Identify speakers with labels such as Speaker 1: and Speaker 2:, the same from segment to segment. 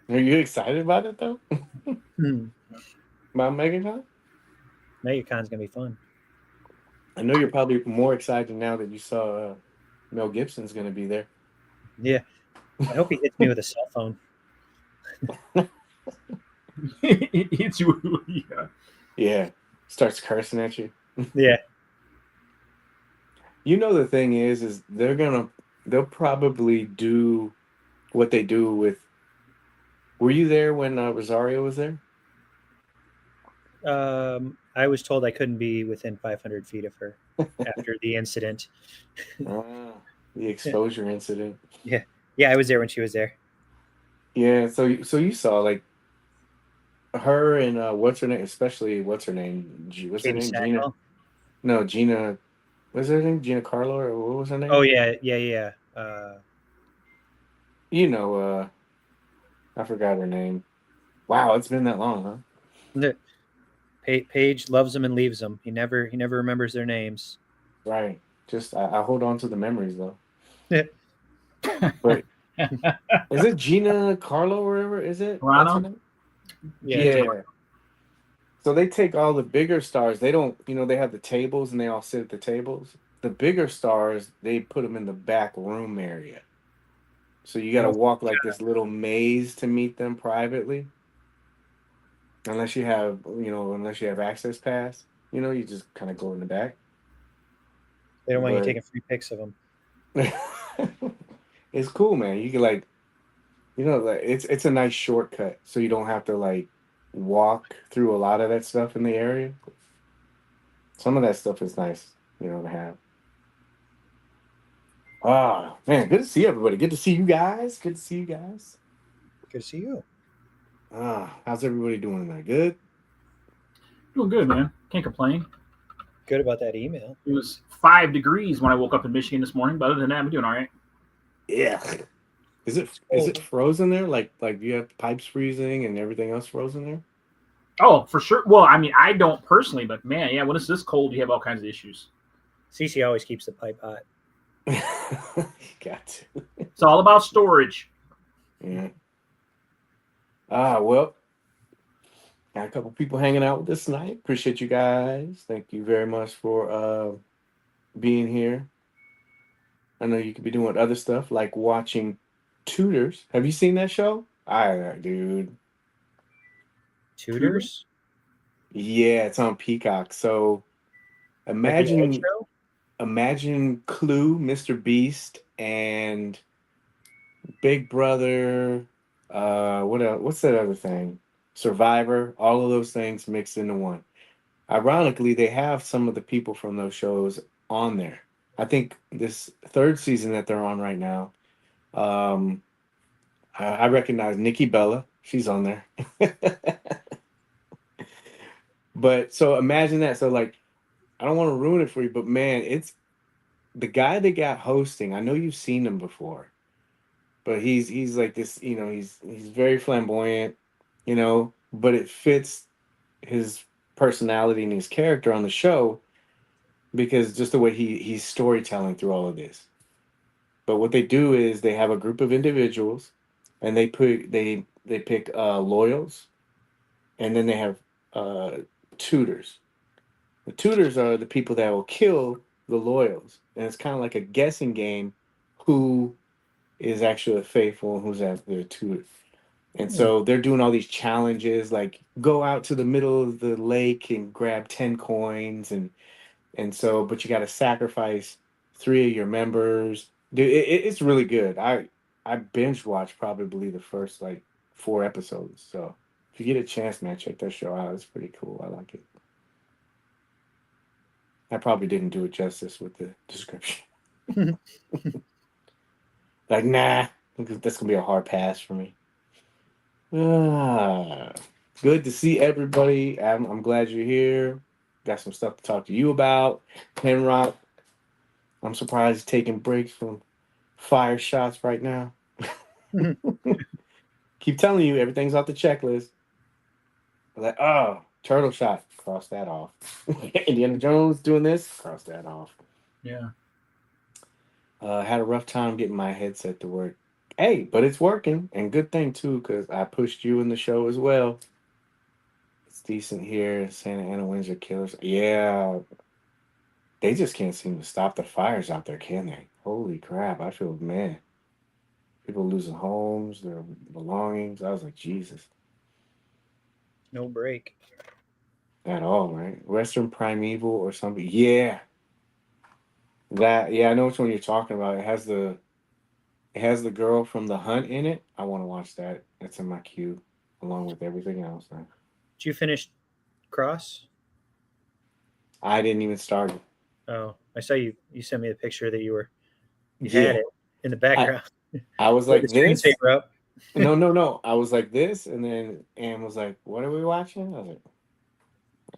Speaker 1: Are you excited about it though?
Speaker 2: Hmm.
Speaker 1: About MegaCon?
Speaker 2: MegaCon's gonna be fun.
Speaker 1: I know you're probably more excited now that you saw Mel Gibson's going to be there.
Speaker 2: Yeah, I hope he hits me with a cell phone.
Speaker 3: It's you. Yeah.
Speaker 1: Yeah, starts cursing at you.
Speaker 2: Yeah,
Speaker 1: You know the thing is they'll probably do what they do with. Were you there when Rosario was there?
Speaker 2: I was told I couldn't be within 500 feet of her after the incident.
Speaker 1: Ah, the
Speaker 2: Yeah,
Speaker 1: exposure incident.
Speaker 2: yeah, yeah. I was there when she was there.
Speaker 1: Yeah, so you saw like her and what's her name, especially what's her name? What's her
Speaker 2: Katie
Speaker 1: name? Gina?
Speaker 2: Sackhoff.
Speaker 1: No, Gina. What's her name? Gina Carlo, or what was her
Speaker 2: Oh
Speaker 1: name?
Speaker 2: yeah, yeah, yeah.
Speaker 1: You know, I forgot her name. Wow, it's been that long, huh?
Speaker 2: Paige loves them and leaves them. He never remembers their names.
Speaker 1: Right. Just I hold on to the memories though. But is it Gina Carlo or whatever? Is it? That's her
Speaker 3: Toronto.
Speaker 1: name?
Speaker 2: Yeah,
Speaker 3: Gina.
Speaker 1: Yeah. So they take all the bigger stars. They don't, they have the tables and they all sit at the tables. The bigger stars, they put them in the back room area. So you got to
Speaker 2: oh,
Speaker 1: walk like this little maze to meet them privately. Unless you have access pass, you just kind of go in the back.
Speaker 2: they don't want you
Speaker 1: But
Speaker 2: taking free pics of them.
Speaker 1: it's cool, man. You can like it's a nice shortcut, so you don't have to like walk through a lot of that stuff in the area. Some of that stuff is nice, to have. Ah, man, good to see everybody. Good to see you guys. Good to see you guys.
Speaker 2: Good to see you.
Speaker 1: How's everybody doing tonight? Good?
Speaker 3: Doing good, man. Can't complain.
Speaker 2: Good about that email.
Speaker 3: It was 5 degrees when I woke up in Michigan this morning, but other than that, I'm doing all right.
Speaker 1: Yeah. Is it frozen there? Like you have pipes freezing and everything else frozen there?
Speaker 3: Oh, for sure. Well, I mean, I don't personally, but man, yeah, when it's this cold, you have all kinds of issues.
Speaker 2: CC always keeps the pipe hot.
Speaker 1: Got to.
Speaker 3: It's all about storage.
Speaker 1: Yeah. Well, got a couple people hanging out with us tonight. Appreciate you guys. Thank you very much for being here. I know you could be doing other stuff like watching Tutors. Have you seen that show? Dude.
Speaker 3: Tudor?
Speaker 2: Tutors?
Speaker 1: Yeah, it's on Peacock. So
Speaker 2: Like the old
Speaker 1: imagine
Speaker 2: show?
Speaker 1: imagine Clue, Mr. Beast, and Big Brother. What else? What's that other thing? Survivor. All of those things mixed into one. Ironically, they have some of the people from those shows on there. I think this third season that they're on right now. Um, I recognize Nikki Bella. She's on there. But so imagine that. So like, I don't want to ruin it for you, but man, it's the guy that got hosting. I know you've seen him before, but he's like this. He's very flamboyant. But it fits his personality and his character on the show because just the way he's storytelling through all of this. But what they do is they have a group of individuals, and they pick loyals, and then they have uh, tutors. The tutors are the people that will kill the loyals, and it's kind of like a guessing game who is actually faithful and who's at their tutor. And
Speaker 2: Hmm.
Speaker 1: so they're doing all these challenges, like go out to the middle of the lake and grab 10 coins, but you got to sacrifice three of your members. Dude, it's really good. I binge watched probably the first like 4 episodes. So if you get a chance, man, check that show out. It's pretty cool. I like it. I probably didn't do it justice with the description. Like, nah, that's gonna be a hard pass for me. Ah, good to see everybody. I'm glad you're here. Got some stuff to talk to you about. Penrock, I'm surprised he's taking breaks from fire shots right now. Keep telling you, everything's off the checklist. Like, oh, turtle shot, cross that off. Indiana Jones doing this, cross that off.
Speaker 3: Yeah.
Speaker 1: Had a rough time getting my headset to work. Hey, but it's working, and good thing too, because I pushed you in the show as well. It's decent here. Santa Ana Windsor Killers. Yeah, they just can't seem to stop the fires out there, can they? Holy crap! I feel man. People losing homes, their belongings. I was like, Jesus,
Speaker 2: No break.
Speaker 1: at all, right? Western Primeval or something. Yeah, that. Yeah, I know which one you're talking about. It has the girl from The Hunt in it. I want to watch that. That's in my queue, along with everything else. Man.
Speaker 2: Did you finish Cross?
Speaker 1: I didn't even start it.
Speaker 2: Oh, I saw you. You sent me a picture that you had
Speaker 1: Yeah,
Speaker 2: it in the
Speaker 1: I
Speaker 2: background.
Speaker 1: I was
Speaker 2: With
Speaker 1: like
Speaker 2: the
Speaker 1: this.
Speaker 2: screensaver up.
Speaker 1: No. I was like this, and then Anne was like, "What are we watching?" I was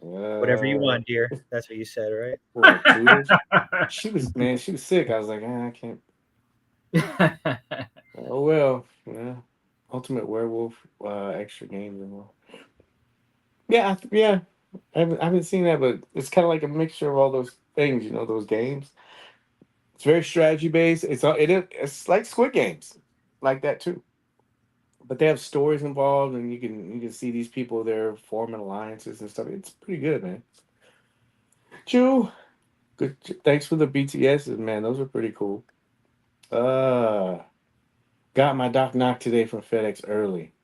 Speaker 2: Whatever you
Speaker 1: like,
Speaker 2: want, dear. That's what you said, right?
Speaker 1: Like Hooters. She was man, she was sick. I was like, I can't. Oh well, yeah. Ultimate Werewolf, extra games and all. Yeah, yeah. I haven't seen that, but it's kind of like a mixture of all those things. You know, those games. It's very strategy based. It's like Squid Games, like that too. But they have stories involved, and you can see these people there forming alliances and stuff. It's pretty good, man. Chew, good. Thanks for the BTSs, man. Those are pretty cool. Uh, got my Doc Knock today from FedEx early.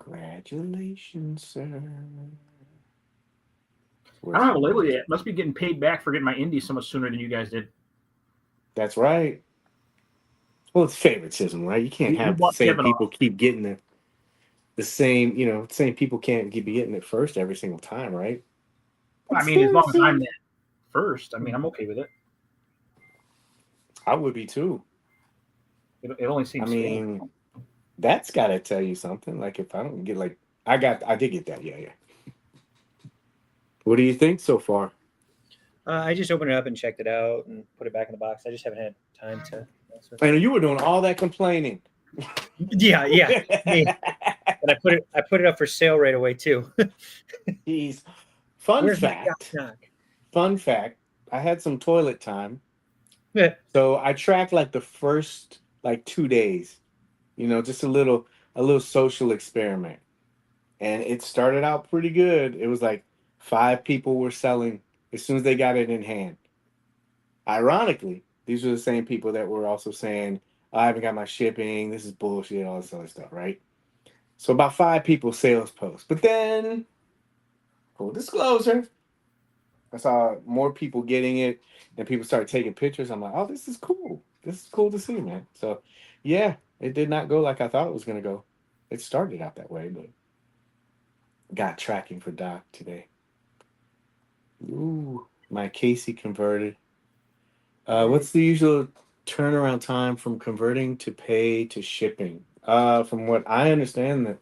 Speaker 1: Congratulations, sir.
Speaker 3: I don't have a label yet. Must be getting paid back for getting my indie so much sooner than you guys did.
Speaker 1: That's right. Well, it's favoritism, right? You can't
Speaker 3: We
Speaker 1: have the
Speaker 3: bought
Speaker 1: same
Speaker 3: Kevin
Speaker 1: people
Speaker 3: off.
Speaker 1: keep getting the same, same people can't keep getting it first every single time, right?
Speaker 3: I mean, as long as I'm
Speaker 1: Conspiracy.
Speaker 3: that first, I mean, I'm okay with it.
Speaker 1: I would be too.
Speaker 3: It only
Speaker 1: I
Speaker 3: seems fair.
Speaker 1: mean, that's got to tell you something. Like if I don't get like I did get that. Yeah, yeah. What do you think so far?
Speaker 2: I just opened it up and checked it out and put it back in the box. I just haven't had time to.
Speaker 1: I know you were doing all that complaining.
Speaker 2: Yeah. Me. And I put it up for sale right away too.
Speaker 1: Jeez. Fun
Speaker 2: Where's my
Speaker 1: fact.
Speaker 2: knock?
Speaker 1: Fun fact. I had some toilet time.
Speaker 2: Knock?
Speaker 1: So I tracked like the first like 2 days, just a little social experiment. And it started out pretty good. It was like 5 people were selling as soon as they got it in hand. Ironically, these were the same people that were also saying, I haven't got my shipping, this is bullshit, all this other stuff, right? So about 5 people sales post. But then, full disclosure, I saw more people getting it and people started taking pictures. I'm like, oh, this is cool. This is cool to see, man. So, yeah, it did not go like I thought it was going to go. It started out that way, but got tracking for Doc today. Ooh, my Casey converted. What's the usual turnaround time from converting to pay to shipping? From what I understand, that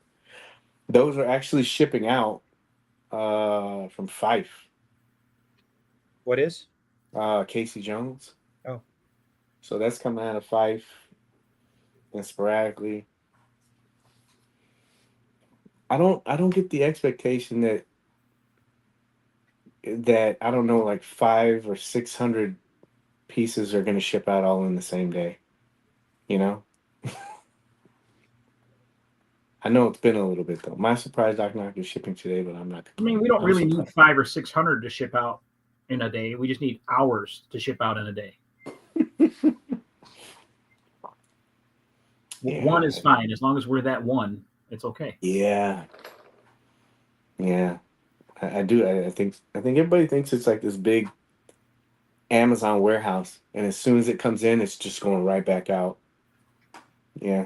Speaker 1: those are actually shipping out from Fife.
Speaker 2: What is?
Speaker 1: Casey Jones.
Speaker 2: Oh.
Speaker 1: So that's coming out of Fife and sporadically. I don't get the expectation that I don't know, like 500 or 600 pieces are going to ship out all in the same day. You know, I know it's been a little bit though. My surprise Doc Knock is shipping today, but I'm not
Speaker 3: I mean,
Speaker 1: complaining.
Speaker 3: we don't
Speaker 1: I'm
Speaker 3: really need
Speaker 1: surprised.
Speaker 3: 500 or 600 to ship out in a day. We just need hours to ship out in a day.
Speaker 1: Yeah,
Speaker 3: one is fine. As long as we're that one, it's okay.
Speaker 1: yeah, yeah. I do. I think everybody thinks it's like this big Amazon warehouse, and as soon as it comes in, it's just going right back out. Yeah.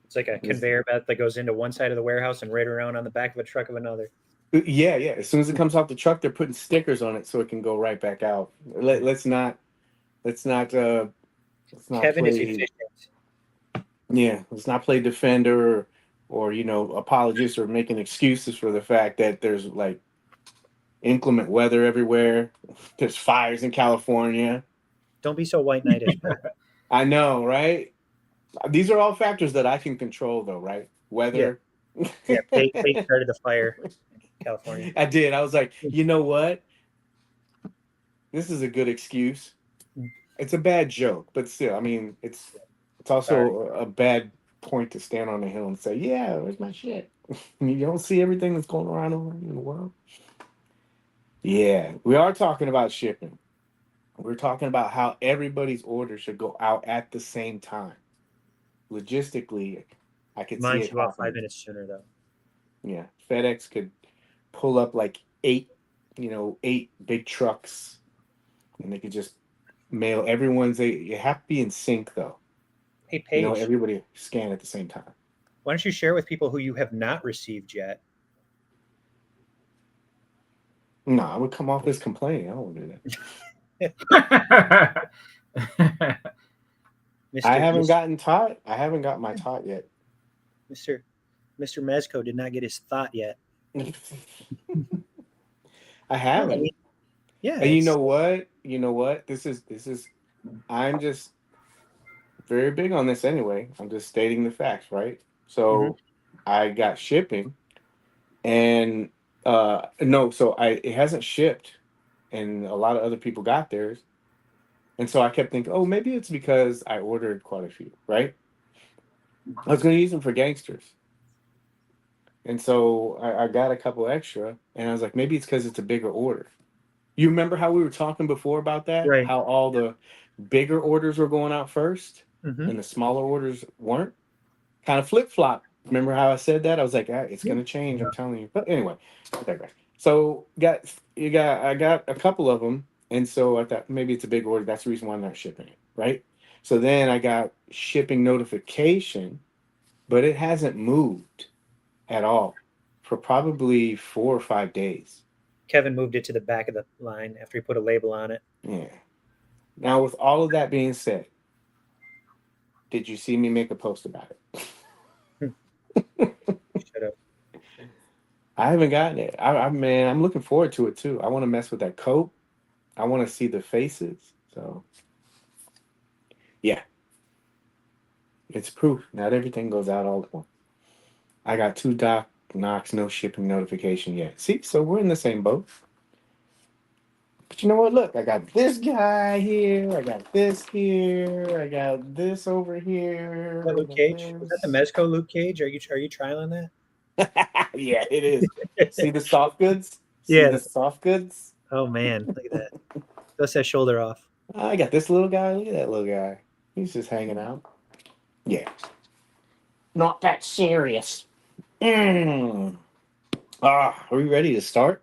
Speaker 2: It's like a conveyor belt that goes into one side of the warehouse and right around on the back of a truck of another.
Speaker 1: Yeah, yeah. As soon as it comes off the truck, they're putting stickers on it so it can go right back out. Let's not
Speaker 2: Kevin is
Speaker 1: play.
Speaker 2: efficient.
Speaker 1: Yeah, let's not play defender or apologist or making excuses for the fact that there's like inclement weather everywhere. There's fires in California.
Speaker 2: Don't be so white knightish.
Speaker 1: I know, right? These are all factors that I can control, though, right? Weather.
Speaker 2: Yeah, Paige started the fire in California.
Speaker 1: I did. I was like, you know what? This is a good excuse. it's a bad joke, but still, I mean, it's also a bad point to stand on a hill and say, "Yeah, where's my shit?" You don't see everything that's going around over in the world. Yeah, we are talking about shipping. We're talking about how everybody's order should go out at the same time. Logistically, I could see
Speaker 2: Mine
Speaker 1: it
Speaker 2: should go out 5
Speaker 1: happening.
Speaker 2: minutes sooner though.
Speaker 1: Yeah, FedEx could pull up like eight big trucks, and they could just mail everyone's. You have to be in sync though.
Speaker 2: Hey Paige,
Speaker 1: Everybody scan at the same time.
Speaker 2: why don't you share with people who you have not received yet?
Speaker 1: No, I would come off as complaining. I don't want to do that.
Speaker 2: Mr.
Speaker 1: I haven't gotten taught. I haven't got my tot yet.
Speaker 2: Mr. Mezco did not get his thought yet.
Speaker 1: I haven't.
Speaker 2: I mean, yeah.
Speaker 1: And you know what? You know what? This is. I'm just very big on this anyway. I'm just stating the facts, right? So I got shipping, and no, so it hasn't shipped, and a lot of other people got theirs, and so I kept thinking, oh, maybe it's because I ordered quite a few, right? I was going to use them for gangsters. And so I got a couple extra, and I was like, maybe it's because it's a bigger order. You remember how we were talking before about that?
Speaker 2: Right.
Speaker 1: How all the bigger orders were going out first, and the smaller orders weren't? Kind of flip-flop. Remember how I said that? I was like, it's going to change, I'm telling you. But anyway, I digress. So I got a couple of them, and so I thought maybe it's a big order. That's the reason why I'm not shipping it, right? So then I got shipping notification, but it hasn't moved at all for probably 4 or 5 days.
Speaker 2: Kevin moved it to the back of the line after he put a label on it.
Speaker 1: Yeah. Now, with all of that being said, did you see me make a post about it?
Speaker 2: Shut up.
Speaker 1: I haven't gotten it. Man, I'm looking forward to it too. I want to mess with that coat. I want to see the faces. So, yeah. It's proof. Not everything goes out all at once. I got 2 Doc Knocks, no shipping notification yet. See, so we're in the same boat. But you know what? Look, I got this guy here. I got this here. I got this over here.
Speaker 2: That Luke Cage? Was that the Mezco Luke Cage? Are you trialing that?
Speaker 1: Yeah, it is. See the soft goods?
Speaker 2: Yeah.
Speaker 1: See the soft goods?
Speaker 2: Oh man, look at that. Dust that shoulder off.
Speaker 1: I got this little guy. Look at that little guy. He's just hanging out. Yeah. Not that serious. Are we ready to start?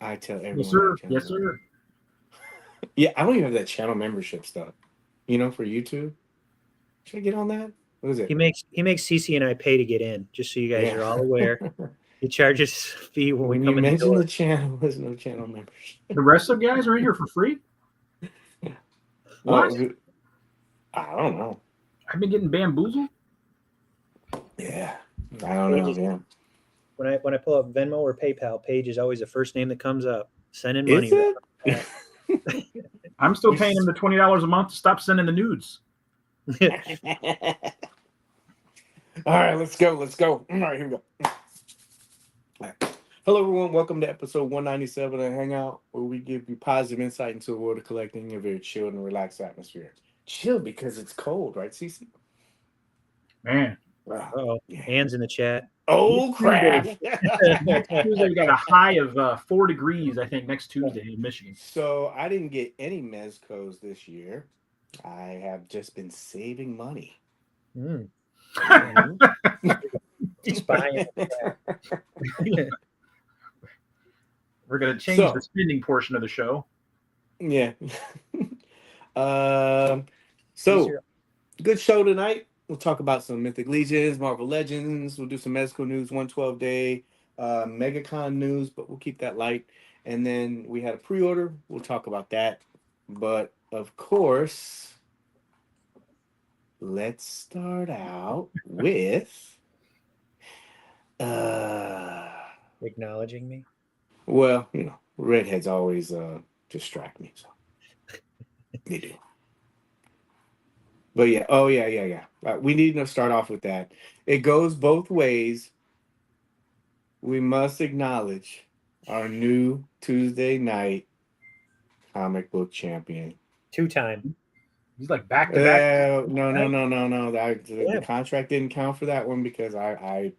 Speaker 1: I tell everyone.
Speaker 3: Yes, sir. Yes, sir.
Speaker 1: Yeah, I don't even have that channel membership stuff. For YouTube. Should I get on that? What is it?
Speaker 2: He makes CC and I pay to get in, just so you guys are all aware. He charges a fee when we come in the door.
Speaker 1: The channel, there's no channel membership.
Speaker 3: The rest of the guys are in here for free? What?
Speaker 1: I don't know.
Speaker 3: I've been getting bamboozled?
Speaker 1: Yeah. I don't know, man.
Speaker 2: When I pull up Venmo or PayPal, Paige is always the first name that comes up. Sending money.
Speaker 1: Is
Speaker 3: it? I'm still paying him the $20 a month to stop sending the nudes.
Speaker 1: All right, let's go. All right, here we go. All right. Hello, everyone. Welcome to episode 197 of Hangout, where we give you positive insight into the world of collecting in a very chill and relaxed atmosphere. Chill because it's cold, right, Cece?
Speaker 3: Man.
Speaker 2: Oh, hands in the chat.
Speaker 1: Oh, crap.
Speaker 3: Tuesday, we got a high of 4 degrees, I think, next Tuesday in Michigan.
Speaker 1: So I didn't get any Mezcos this year. I have just been saving money.
Speaker 2: He's buying.
Speaker 3: We're going to change the spending portion of the show.
Speaker 1: Yeah. So, good show tonight. We'll talk about some Mythic Legions, Marvel Legends. We'll do some Mezco Newz 112-day, MegaCon Newz, but we'll keep that light. And then we had a pre-order. We'll talk about that. But, of course, let's start out with...
Speaker 2: acknowledging me?
Speaker 1: Well, redheads always distract me. So they do. But yeah, yeah. We need to start off with that. It goes both ways. We must acknowledge our new Tuesday night comic book champion.
Speaker 2: 2-time.
Speaker 3: He's like back to back.
Speaker 1: No. The contract didn't count for that one because I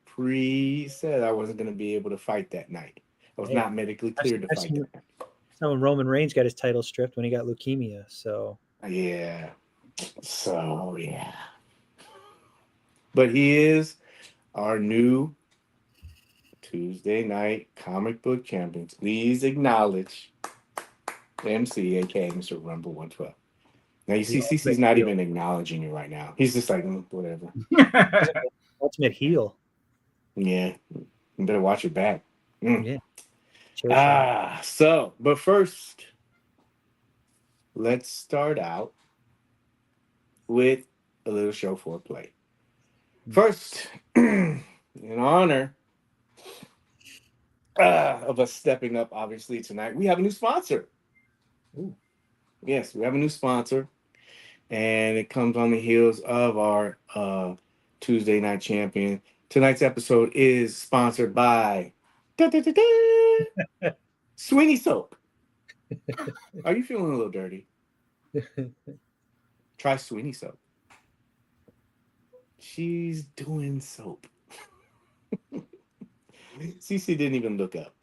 Speaker 1: said I wasn't going to be able to fight that night. I was not medically cleared to fight that night.
Speaker 2: That's when Roman Reigns got his title stripped when he got leukemia. So
Speaker 1: yeah. So yeah. But he is our new Tuesday night comic book champion. Please acknowledge MC, aka Mr. Rumble 112. Now you see, CC's not even acknowledging you right now. He's just like, whatever.
Speaker 2: Ultimate heel.
Speaker 1: Yeah, you better watch your back.
Speaker 2: Yeah.
Speaker 1: But first, let's start out with a little show foreplay. First, in honor of us stepping up, obviously, tonight, we have a new sponsor. Ooh. Yes, we have a new sponsor, and it comes on the heels of our Tuesday night champion. Tonight's episode is sponsored by Sweeney Soap. Are you feeling a little dirty? Try Sweeney Soap. She's doing soap. CC didn't even look up.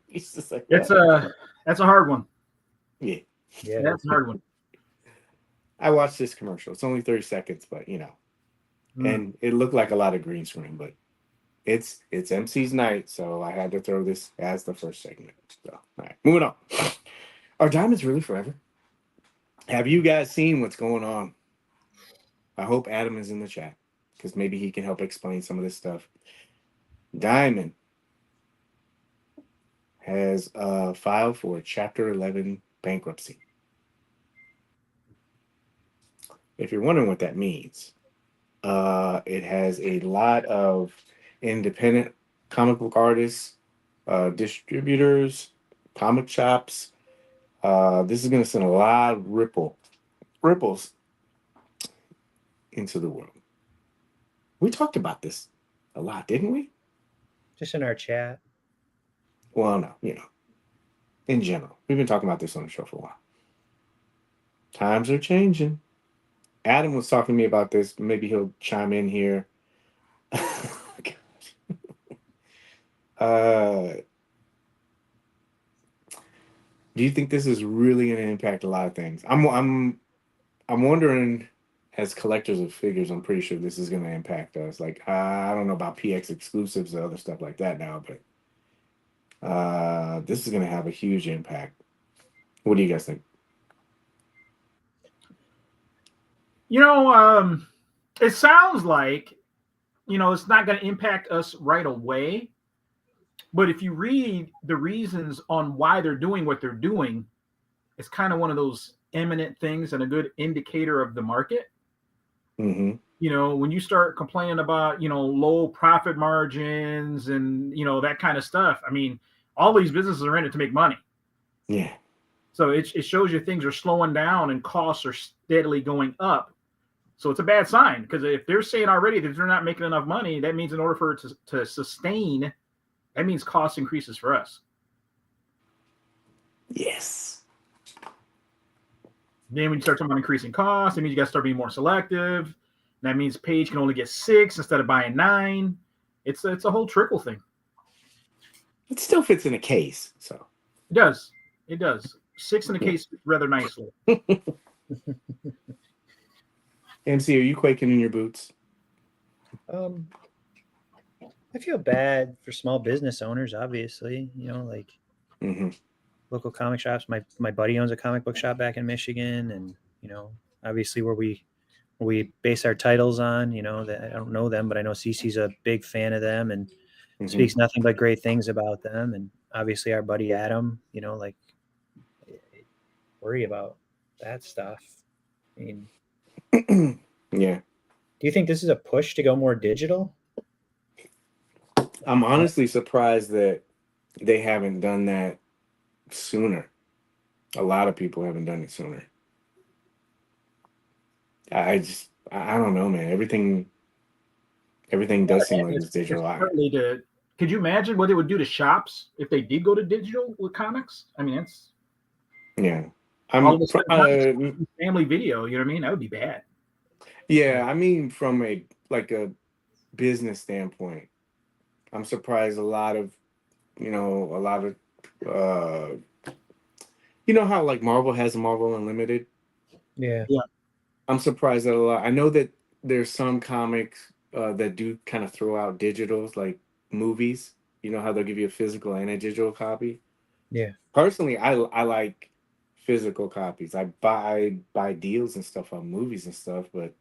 Speaker 1: He's just like,
Speaker 3: that's a hard one.
Speaker 1: Yeah,
Speaker 3: that's a hard one.
Speaker 1: I watched this commercial. It's only 30 seconds, but and it looked like a lot of green screen, but it's MC's night, so I had to throw this as the first segment. So, all right, moving on. Are diamonds really forever? Have you guys seen what's going on? I hope Adam is in the chat because maybe he can help explain some of this stuff. Diamond has filed for Chapter 11 bankruptcy. If you're wondering what that means, it has a lot of independent comic book artists, distributors, comic shops. This is going to send a lot of ripples into the world. We talked about this a lot, didn't we?
Speaker 2: Just in our chat.
Speaker 1: Well, no, in general. We've been talking about this on the show for a while. Times are changing. Adam was talking to me about this. Maybe he'll chime in here. Do you think this is really going to impact a lot of things? I'm wondering, as collectors of figures, I'm pretty sure this is going to impact us. Like, I don't know about PX exclusives or other stuff like that now, but this is going to have a huge impact. What do you guys think?
Speaker 3: It sounds like, it's not going to impact us right away. But if you read the reasons on why they're doing what they're doing, it's kind of one of those eminent things and a good indicator of the market.
Speaker 1: Mm-hmm.
Speaker 3: When you start complaining about, low profit margins and, that kind of stuff, I mean, all these businesses are in it to make money.
Speaker 1: Yeah.
Speaker 3: So it shows you things are slowing down and costs are steadily going up. So it's a bad sign because if they're saying already that they're not making enough money, that means in order for it to sustain, that means cost increases for us.
Speaker 1: Yes.
Speaker 3: Then when you start talking about increasing costs, it means you got to start being more selective. That means Paige can only get 6 instead of buying 9. It's a whole trickle thing.
Speaker 1: It still fits in a case, so.
Speaker 3: It does. It does. 6 in a case rather nicely.
Speaker 1: MC, are you quaking in your boots?
Speaker 2: I feel bad for small business owners, obviously,
Speaker 1: mm-hmm.
Speaker 2: Local comic shops. My buddy owns a comic book shop back in Michigan, and obviously where we base our titles on, that I don't know them, but I know Cece's a big fan of them and speaks nothing but great things about them. And obviously our buddy Adam, worry about that stuff. I mean,
Speaker 1: yeah.
Speaker 2: Do you think this is a push to go more digital?
Speaker 1: I'm honestly surprised that they haven't done that sooner. A lot of people haven't done it sooner. I don't know, man. Everything does seem like it's digital.
Speaker 3: Could you imagine what it would do to shops if they did go to digital with comics? I mean,
Speaker 1: Yeah.
Speaker 3: All of a sudden, family video. You know what I mean? That would be bad.
Speaker 1: Yeah, I mean, from a business standpoint, I'm surprised a lot of how like Marvel has Marvel Unlimited.
Speaker 2: Yeah.
Speaker 1: I'm surprised that a lot. I know that there's some comics that do kind of throw out digitals, like movies. You know how they'll give you a physical and a digital copy.
Speaker 2: Yeah.
Speaker 1: Personally, I like physical copies. I buy deals and stuff on movies and stuff, but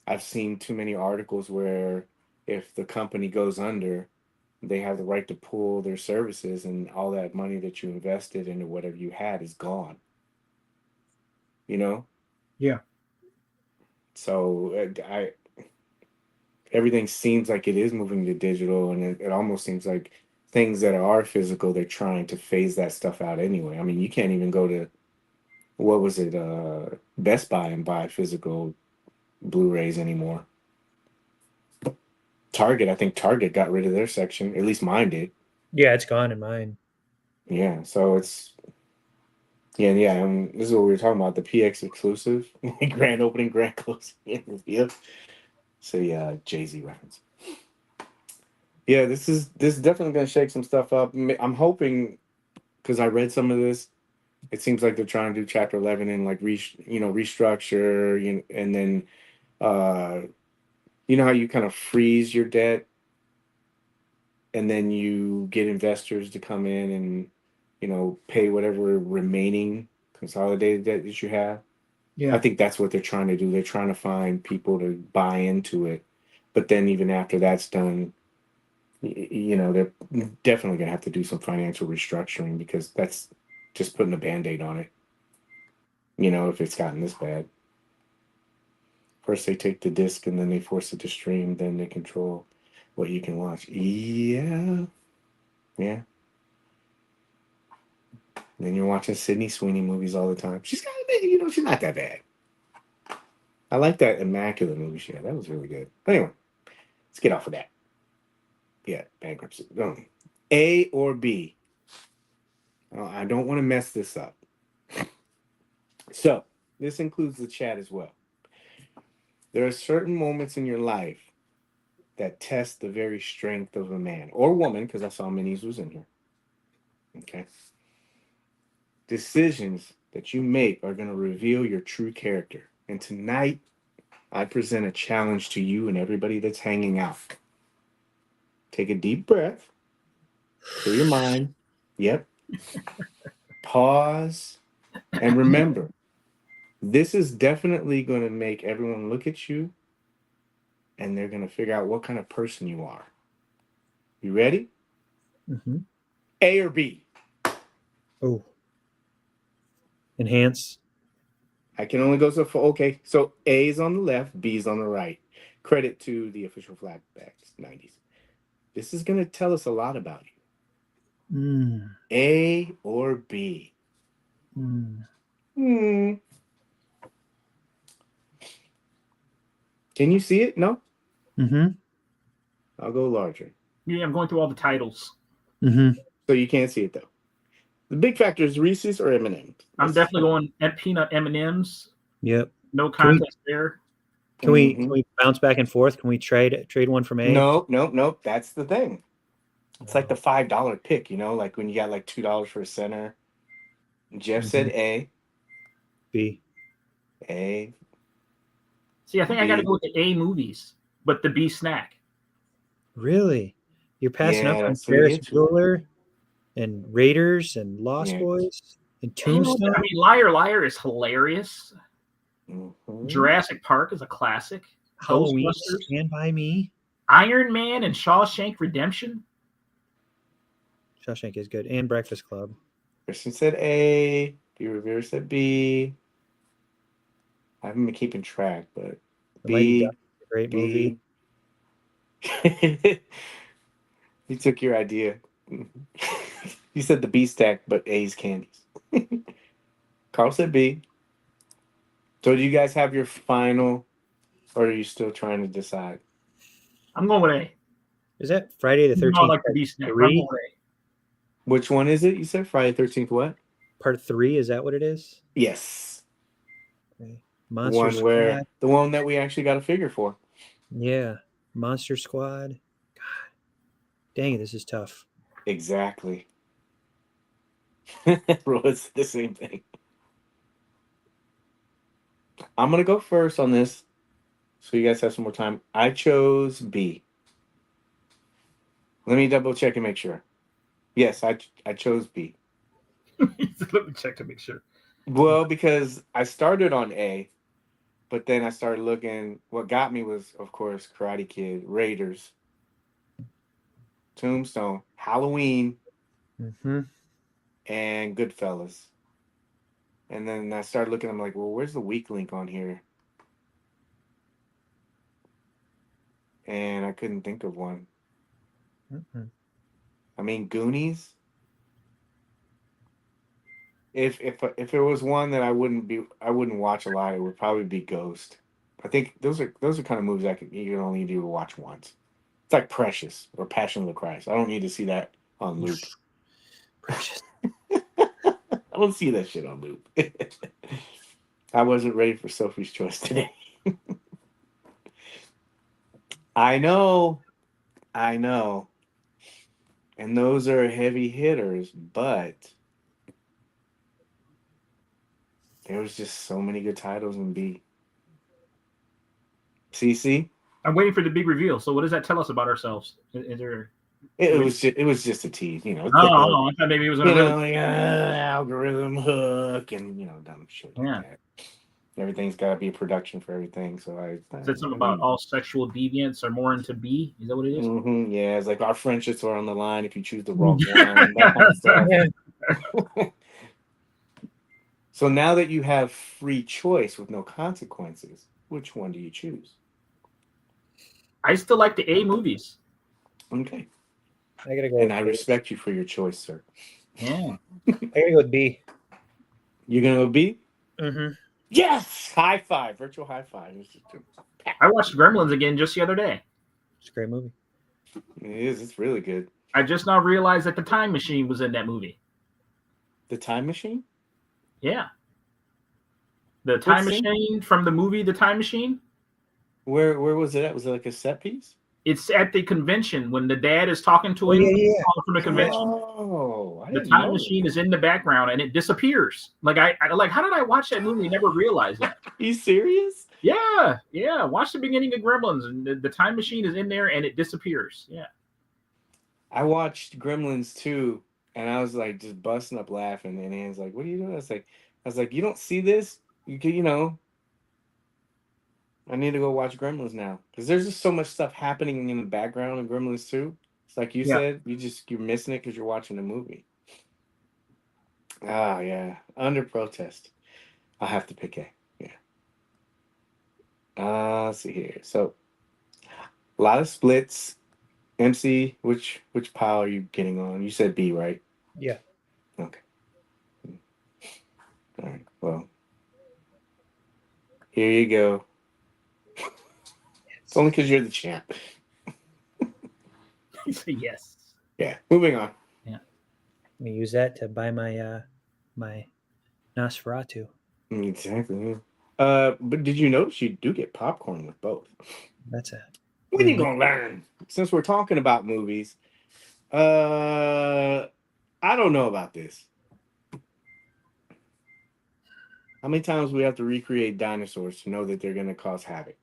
Speaker 1: I've seen too many articles where if the company goes under, they have the right to pull their services, and all that money that you invested into whatever you had is gone. You know?
Speaker 3: Yeah.
Speaker 1: So everything seems like it is moving to digital, and it almost seems like things that are physical, they're trying to phase that stuff out anyway. I mean, you can't even go to, what was it, Best Buy and buy physical Blu-rays anymore. Target, I think Target got rid of their section. At least mine did.
Speaker 2: Yeah, it's gone in mine.
Speaker 1: Yeah, so it's yeah. This is what we were talking about, the PX exclusive, grand opening, grand closing, and reveal. So yeah, Jay-Z reference. Yeah, this is definitely gonna shake some stuff up. I'm hoping, because I read some of this. It seems like they're trying to do Chapter 11 and like restructure, and then you know how you kind of freeze your debt, and then you get investors to come in and pay whatever remaining consolidated debt that you have.
Speaker 3: Yeah.
Speaker 1: I think that's what they're trying to do. They're trying to find people to buy into it, but then even after that's done, they're definitely gonna have to do some financial restructuring, because that's just putting a Band-Aid on it. If it's gotten this bad. First they take the disc and then they force it to stream, then they control what you can watch. Yeah. Then you're watching Sydney Sweeney movies all the time. She's got she's not that bad. I like that Immaculate movie she had. That was really good. Anyway, let's get off of that. Yeah, bankruptcy. A or B? I don't want to mess this up. So, this includes the chat as well. There are certain moments in your life that test the very strength of a man or woman, because I saw Minnie's was in here. Okay. Decisions that you make are going to reveal your true character. And tonight, I present a challenge to you and everybody that's hanging out. Take a deep breath. Clear your mind. Yep. Pause. And remember, this is definitely going to make everyone look at you, and they're going to figure out what kind of person you are. You ready?
Speaker 2: Mm-hmm.
Speaker 1: A or B?
Speaker 2: Oh. Enhance.
Speaker 1: I can only go so far. Okay, so A is on the left, B is on the right. Credit to the official Flashbacks 90s. This is going to tell us a lot about you. A or B? Can you see it? No?
Speaker 2: Mm-hmm.
Speaker 1: I'll go larger.
Speaker 3: Yeah, I'm going through all the titles.
Speaker 2: Mm-hmm.
Speaker 1: So you can't see it, though. The big factor is Reese's or M&M's.
Speaker 3: I'm definitely going at peanut M&M's.
Speaker 2: Yep.
Speaker 3: No contest there.
Speaker 2: Can we bounce back and forth? Can we trade one from A?
Speaker 1: Nope. That's the thing. It's like the $5 pick, like when you got like $2 for a center. Jeff said A.
Speaker 2: B.
Speaker 1: A.
Speaker 3: See, I think I got to go with the A movies, but the B snack.
Speaker 2: Really? You're passing up on Ferris Bueller and Raiders and Lost Boys and Tombstone?
Speaker 3: I mean, Liar Liar is hilarious.
Speaker 1: Mm-hmm.
Speaker 3: Jurassic Park is a classic.
Speaker 2: Halloween, Stand By Me.
Speaker 3: Iron Man and Shawshank Redemption.
Speaker 2: Shawshank is good. And Breakfast Club.
Speaker 1: Christian said A. B. Rivera said B. I haven't been keeping track, but B.
Speaker 2: Great movie.
Speaker 1: You took your idea. You said the B stack, but A's candies. Carl said B. So do you guys have your final, or are you still trying to decide?
Speaker 3: I'm going with A.
Speaker 2: Is that Friday the 13th?
Speaker 3: I like the B snack.
Speaker 1: Which one is it? You said Friday 13th what?
Speaker 2: Part 3, is that what it is?
Speaker 1: Yes.
Speaker 2: Okay.
Speaker 1: The
Speaker 2: Monster
Speaker 1: one
Speaker 2: Squad.
Speaker 1: the one that we actually got a figure for.
Speaker 2: Yeah. Monster Squad. God. Dang it, this is tough.
Speaker 1: Exactly. Bro, it's the same thing. I'm gonna go first on this, so you guys have some more time. I chose B. Let me double check and make sure. Yes, I chose B.
Speaker 3: Let me check to make sure.
Speaker 1: Well, because I started on A, but then I started looking. What got me was, of course, Karate Kid, Raiders, Tombstone, Halloween,
Speaker 2: Mm-hmm.
Speaker 1: and Goodfellas. And then I started looking. I'm like, well, where's the weak link on here? And I couldn't think of one.
Speaker 2: Mm-hmm.
Speaker 1: I mean, Goonies. If it was one that I wouldn't watch a lot, it would probably be Ghost. I think those are kind of movies you can only do to watch once. It's like Precious or Passion of the Christ. I don't need to see that on loop.
Speaker 2: Precious.
Speaker 1: I don't see that shit on loop. I wasn't ready for Sophie's Choice today. I know. And those are heavy hitters, but there was just so many good titles in B. CC?
Speaker 3: I'm waiting for the big reveal. So what does that tell us about ourselves? Is there?
Speaker 1: It was just a tease, you know.
Speaker 3: I thought maybe it was gonna really.
Speaker 1: Like, algorithm hook and dumb shit like
Speaker 3: Yeah.
Speaker 1: that. Everything's got to be a production for everything. So
Speaker 3: Is that something about all sexual deviants are more into B? Is that what it is?
Speaker 1: Mm-hmm, yeah, it's like our friendships are on the line if you choose the wrong one. That kind of stuff. So now that you have free choice with no consequences, which one do you choose?
Speaker 3: I still like the A movies.
Speaker 1: Okay.
Speaker 2: I gotta go.
Speaker 1: And I respect you for your choice, sir.
Speaker 3: Yeah.
Speaker 2: I gotta go with B.
Speaker 1: You're gonna go B?
Speaker 2: Mm-hmm.
Speaker 1: Yes! High five. Virtual high five.
Speaker 3: I watched Gremlins again just the other day.
Speaker 2: It's a great movie.
Speaker 1: It is. It's really good.
Speaker 3: I just now realized that the Time Machine was in that movie.
Speaker 1: The Time Machine?
Speaker 3: Yeah. The Time Machine from the movie The Time Machine.
Speaker 1: Where was it at? Was it like a set piece?
Speaker 3: It's at the convention when the dad is talking to him from the convention.
Speaker 1: Oh, I
Speaker 3: the
Speaker 1: didn't
Speaker 3: Time
Speaker 1: know
Speaker 3: Machine
Speaker 1: that.
Speaker 3: is in the background and it disappears. Like I like, how did I watch that movie and never realized that?
Speaker 1: Are you serious?
Speaker 3: Yeah. Watch the beginning of Gremlins and the Time Machine is in there and it disappears. Yeah.
Speaker 1: I watched Gremlins 2 and I was like just busting up laughing. And Anne's like, "What are you doing?" I was like, "You don't see this? I need to go watch Gremlins now because there's just so much stuff happening in the background in Gremlins 2. It's like you said, you're missing it because you're watching the movie." Ah, yeah. Under protest, I'll have to pick A. Yeah. Let's see here. So a lot of splits. MC, which pile are you getting on? You said B, right?
Speaker 2: Yeah.
Speaker 1: Okay. All right. Well, here you go. It's only because you're the champ.
Speaker 3: Yes.
Speaker 1: Yeah. Moving on.
Speaker 3: Yeah.
Speaker 2: I'm gonna use that to buy my my Nosferatu.
Speaker 1: Exactly. But did you notice you do get popcorn with both?
Speaker 2: That's a.
Speaker 1: When are you gonna learn? Since we're talking about movies, I don't know about this. How many times we have to recreate dinosaurs to know that they're gonna cause havoc?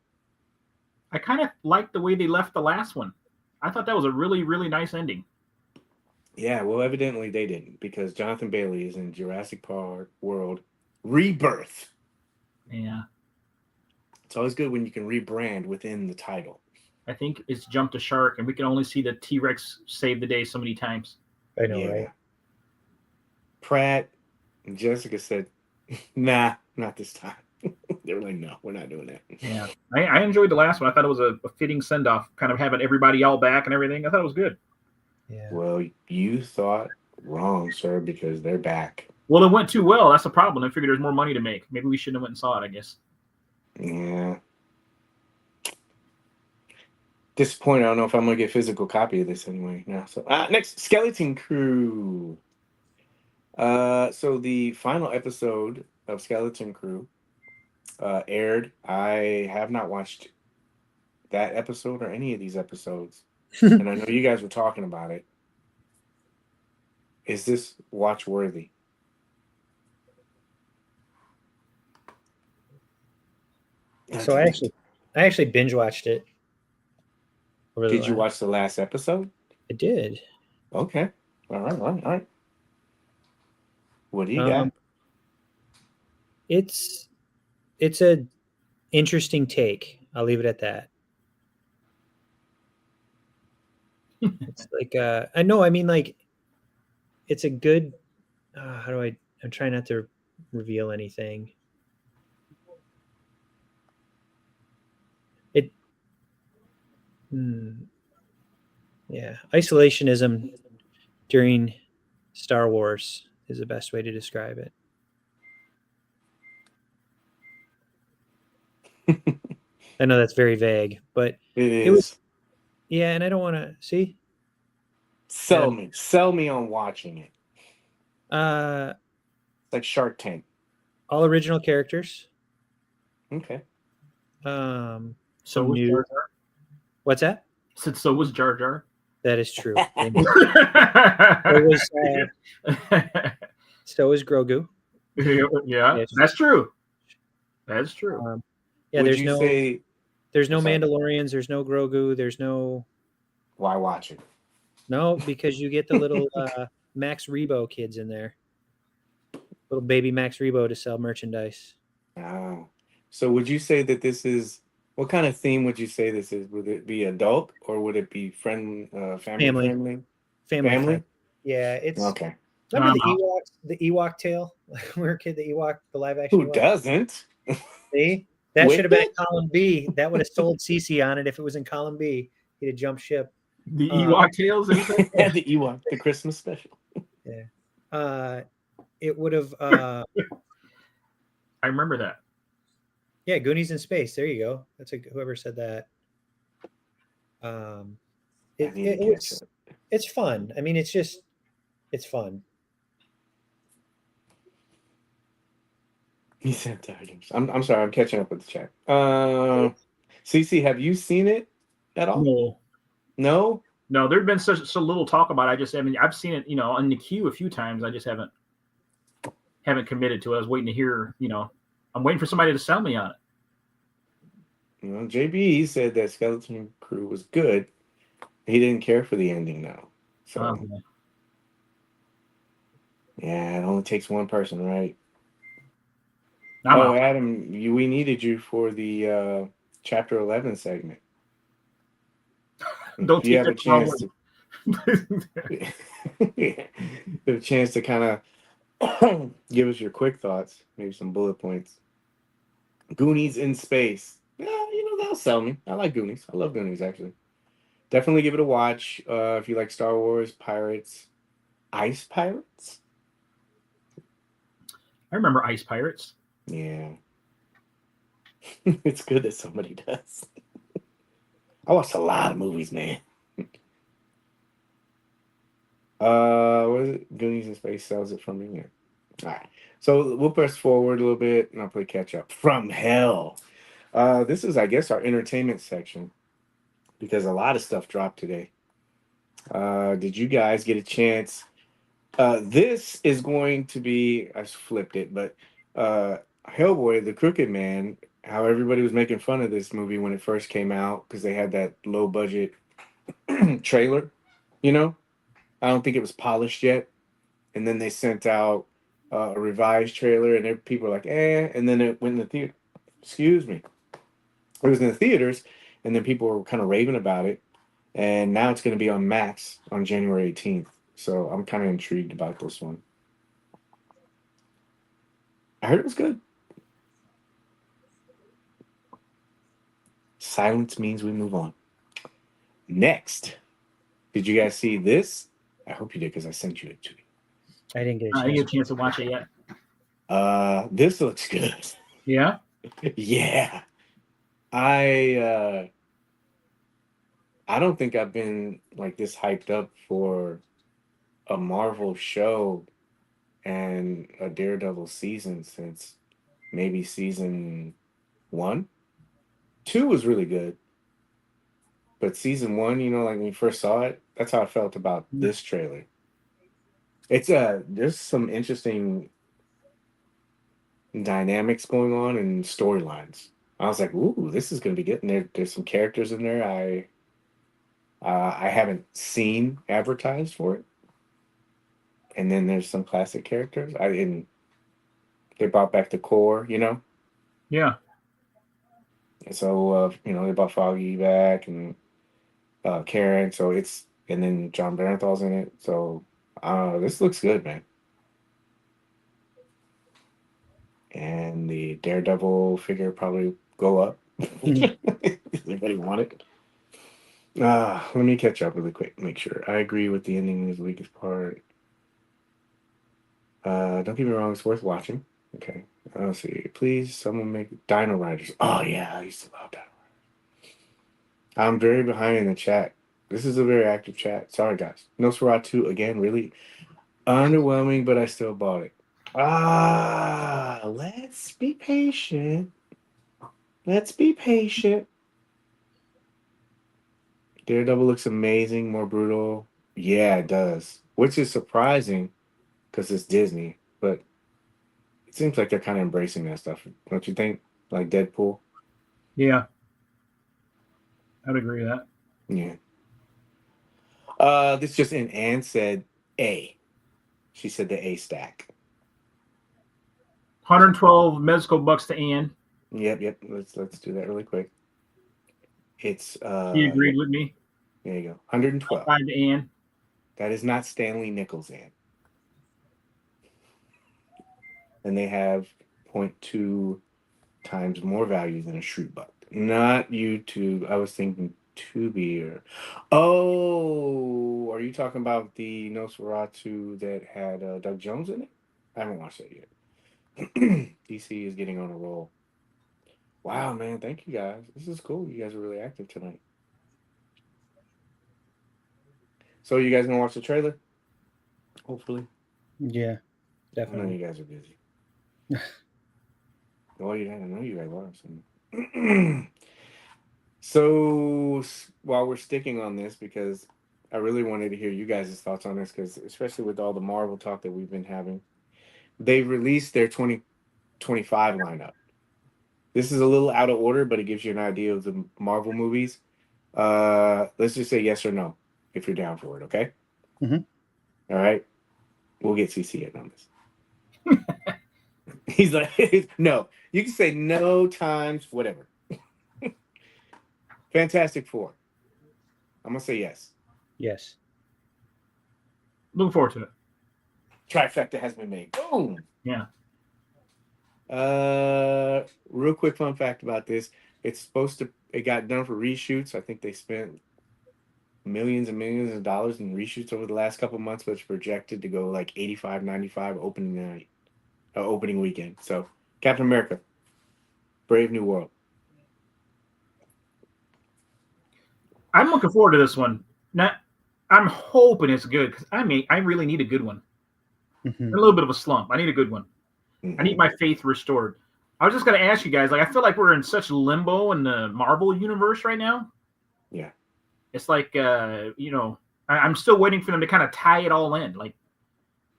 Speaker 3: I kind of like the way they left the last one. I thought that was a really, really nice ending.
Speaker 1: Yeah, well, evidently they didn't because Jonathan Bailey is in Jurassic Park World Rebirth.
Speaker 3: Yeah.
Speaker 1: It's always good when you can rebrand within the title.
Speaker 3: I think it's jumped a shark, and we can only see the T-Rex save the day so many times.
Speaker 2: I know, right?
Speaker 1: Pratt and Jessica said, "Nah, not this time." They were like, "No, we're not doing that."
Speaker 3: Yeah, I enjoyed the last one. I thought it was a fitting send-off, kind of having everybody all back and everything. I thought it was good.
Speaker 2: Yeah.
Speaker 1: Well, you thought wrong, sir, because they're back.
Speaker 3: Well, it went too well. That's the problem. I figured there's more money to make. Maybe we shouldn't have went and saw it, I guess.
Speaker 1: Yeah. Disappointed. I don't know if I'm going to get a physical copy of this anyway now. So next, Skeleton Crew. So the final episode of Skeleton Crew aired. I have not watched that episode or any of these episodes, and I know you guys were talking about it. Is this watch worthy?
Speaker 2: So I actually binge watched it.
Speaker 1: Did you watch the last episode?
Speaker 2: I did.
Speaker 1: Okay. All right. What do you got?
Speaker 2: It's a interesting take. I'll leave it at that. It's like I know. I mean, like, it's a good. How do I'm trying not to reveal anything. It. Yeah, isolationism during Star Wars is the best way to describe it. I know that's very vague, but
Speaker 1: it was.
Speaker 2: Yeah, and I don't want to see.
Speaker 1: Sell me on watching it.
Speaker 2: It's
Speaker 1: like Shark Tank.
Speaker 2: All original characters.
Speaker 1: Okay.
Speaker 3: So was Jar Jar.
Speaker 2: What's that?
Speaker 3: I said so was Jar Jar.
Speaker 2: That is true. So is Grogu.
Speaker 3: Yeah, that's true. That's true.
Speaker 2: Yeah, there's no Mandalorians, there's no Grogu, there's no.
Speaker 1: Why watch it?
Speaker 2: No, because you get the little Max Rebo kids in there. Little baby Max Rebo to sell merchandise.
Speaker 1: Oh. So would you say that this is, what kind of theme would you say this is? Would it be adult or would it be family friendly? Family?
Speaker 2: Yeah, it's
Speaker 1: okay.
Speaker 2: Remember the Ewok tale? We were a kid, the live action.
Speaker 1: Who doesn't?
Speaker 2: See? That should have been column B. That would have sold CC on it if it was in column B. He'd have jumped ship.
Speaker 3: The Ewok tales?
Speaker 1: Yeah, the Ewok, the Christmas special.
Speaker 2: Yeah. It would have
Speaker 3: I remember that.
Speaker 2: Yeah, Goonies in Space. There you go. That's whoever said that. It's fun. I mean, it's fun.
Speaker 1: He said tidings. I'm sorry, I'm catching up with the chat. CC, have you seen it at all? No?
Speaker 3: No, there's been such little talk about it. I've seen it, on the queue a few times. I just haven't committed to it. I was waiting to hear, I'm waiting for somebody to sell me on it.
Speaker 1: JB said that Skeleton Crew was good. He didn't care for the ending though. So yeah, it only takes one person, right? Adam, we needed you for the chapter 11 segment.
Speaker 3: Don't
Speaker 1: you have a chance to a chance to kind of give us your quick thoughts, maybe some bullet points. Goonies in Space. Yeah, that'll sell me. I like Goonies. I love Goonies, actually. Definitely give it a watch if you like Star Wars, Pirates. Ice Pirates?
Speaker 3: I remember Ice Pirates.
Speaker 1: Yeah. It's good that somebody does. I watched a lot of movies, man. What is it? Goonies in Space sells it from here. All right. So we'll press forward a little bit and I'll play catch up. From Hell. This is, I guess, our entertainment section because a lot of stuff dropped today. Did you guys get a chance? This is going to be, I flipped it, but Hellboy, the Crooked Man, how everybody was making fun of this movie when it first came out because they had that low budget trailer, I don't think it was polished yet. And then they sent out a revised trailer and people were like, and then it went in the theater. Excuse me. It was in the theaters and then people were kind of raving about it. And now it's going to be on Max on January 18th. So I'm kind of intrigued about this one. I heard it was good. Silence means we move on. Next. Did you guys see this? I hope you did because I sent you it to you.
Speaker 2: I didn't get
Speaker 3: a chance to watch it yet.
Speaker 1: This looks good.
Speaker 3: Yeah?
Speaker 1: Yeah. I don't think I've been like this hyped up for a Marvel show and a Daredevil season since maybe season 1. 2 was really good. But season 1, you know, like when you first saw it, that's how I felt about this trailer. It's there's some interesting dynamics going on and storylines. I was like, ooh, this is gonna be good. And there's some characters in there I haven't seen advertised for it. And then there's some classic characters. They brought back the core, you know.
Speaker 3: Yeah.
Speaker 1: And so you know, they brought Foggy back and Karen. So and then John Barenthal's in it. So this looks good, man. And the Daredevil figure probably go up. Everybody want it. Let me catch up really quick. Make sure I agree with the ending is the weakest part. Don't get me wrong, it's worth watching. Okay. Let's see. Please, someone make Dino Riders. Oh yeah, I used to love Dino Riders. I'm very behind in the chat. This is a very active chat. Sorry guys. Nosferatu again, really underwhelming, but I still bought it. Let's be patient. Let's be patient. Daredevil looks amazing, more brutal. Yeah, it does. Which is surprising because it's Disney, but it seems like they're kind of embracing that stuff. Don't you think? Like Deadpool?
Speaker 3: Yeah. I'd agree with that.
Speaker 1: Yeah. This just in. Anne said A. She said the A stack.
Speaker 3: 112 Mezco bucks to Ann.
Speaker 1: Yep. Let's do that really quick. It's
Speaker 3: He agreed with me.
Speaker 1: There you go. 112.
Speaker 3: 5 to Ann.
Speaker 1: That is not Stanley Nichols, Ann. And they have 0.2 times more value than a Shroot Buck. Not YouTube. I was thinking Tubi or... Oh, are you talking about the Nosferatu that had Doug Jones in it? I haven't watched that yet. DC is getting on a roll. Wow, man. Thank you, guys. This is cool. You guys are really active tonight. So you guys gonna watch the trailer? Hopefully.
Speaker 2: Yeah,
Speaker 1: I know
Speaker 2: definitely.
Speaker 1: you guys are busy. Well, yeah, I know you guys are. So while we're sticking on this, because I really wanted to hear you guys' thoughts on this, because especially with all the Marvel talk that we've been having, they released their 2025 lineup. This is a little out of order, but it gives you an idea of the Marvel movies. Let's just say yes or no, if you're down for it, okay?
Speaker 2: Mhm.
Speaker 1: All right. We'll get CC in on this. He's like, no. You can say no times whatever. Fantastic Four. I'm going to say yes.
Speaker 2: Yes.
Speaker 3: Looking forward to it.
Speaker 1: Trifecta has been made. Boom.
Speaker 3: Yeah.
Speaker 1: Real quick fun fact about this. It got done for reshoots. I think they spent millions and millions of dollars in reshoots over the last couple months, but it's projected to go like 85, 95 opening weekend. So Captain America, Brave New World.
Speaker 3: I'm looking forward to this one. Now, I'm hoping it's good because I really need a good one.
Speaker 2: Mhm.
Speaker 3: A little bit of a slump. I need a good one.
Speaker 1: Mhm.
Speaker 3: I need my faith restored. I was just going to ask you guys, like, I feel like we're in such limbo in the Marvel universe right now.
Speaker 1: Yeah.
Speaker 3: It's like, I'm still waiting for them to kind of tie it all in. Like,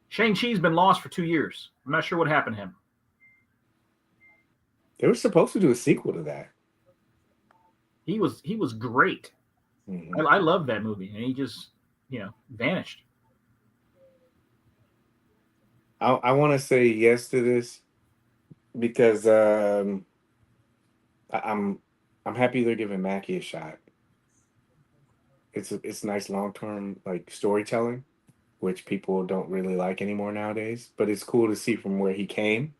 Speaker 3: Shang-Chi's been lost for 2 years. I'm not sure what happened to him.
Speaker 1: They were supposed to do a sequel to that.
Speaker 3: He was great.
Speaker 1: Mhm.
Speaker 3: I love that movie, and he just, vanished.
Speaker 1: I want to say yes to this because I'm happy they're giving Mackie a shot. It's nice long-term like storytelling, which people don't really like anymore nowadays. But it's cool to see from where he came,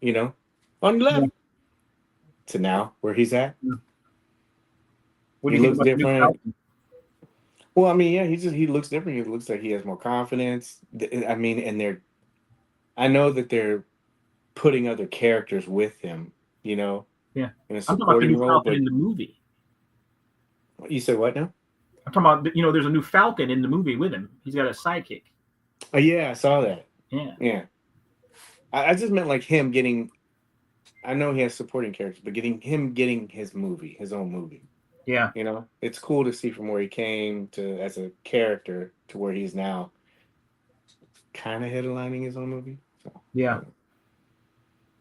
Speaker 1: on the left to now where he's at.
Speaker 3: Yeah. What do
Speaker 1: He
Speaker 3: you think
Speaker 1: looks
Speaker 3: about the new
Speaker 1: different.
Speaker 3: Falcon?
Speaker 1: Well, I mean, yeah, he looks different. He looks like he has more confidence. I mean, and I know that they're putting other characters with him, in a
Speaker 3: Yeah. I'm talking about the
Speaker 1: supporting
Speaker 3: new
Speaker 1: role.
Speaker 3: Falcon
Speaker 1: But
Speaker 3: in the movie.
Speaker 1: you said what now?
Speaker 3: I'm talking about, there's a new Falcon in the movie with him. He's got a sidekick.
Speaker 1: Oh yeah, I saw that.
Speaker 3: Yeah.
Speaker 1: Yeah. I just meant like him getting. I know he has supporting characters, but getting his movie, his own movie.
Speaker 3: Yeah.
Speaker 1: You know, it's cool to see from where he came to as a character to where he's now, kind of headlining his own movie. So,
Speaker 3: Yeah.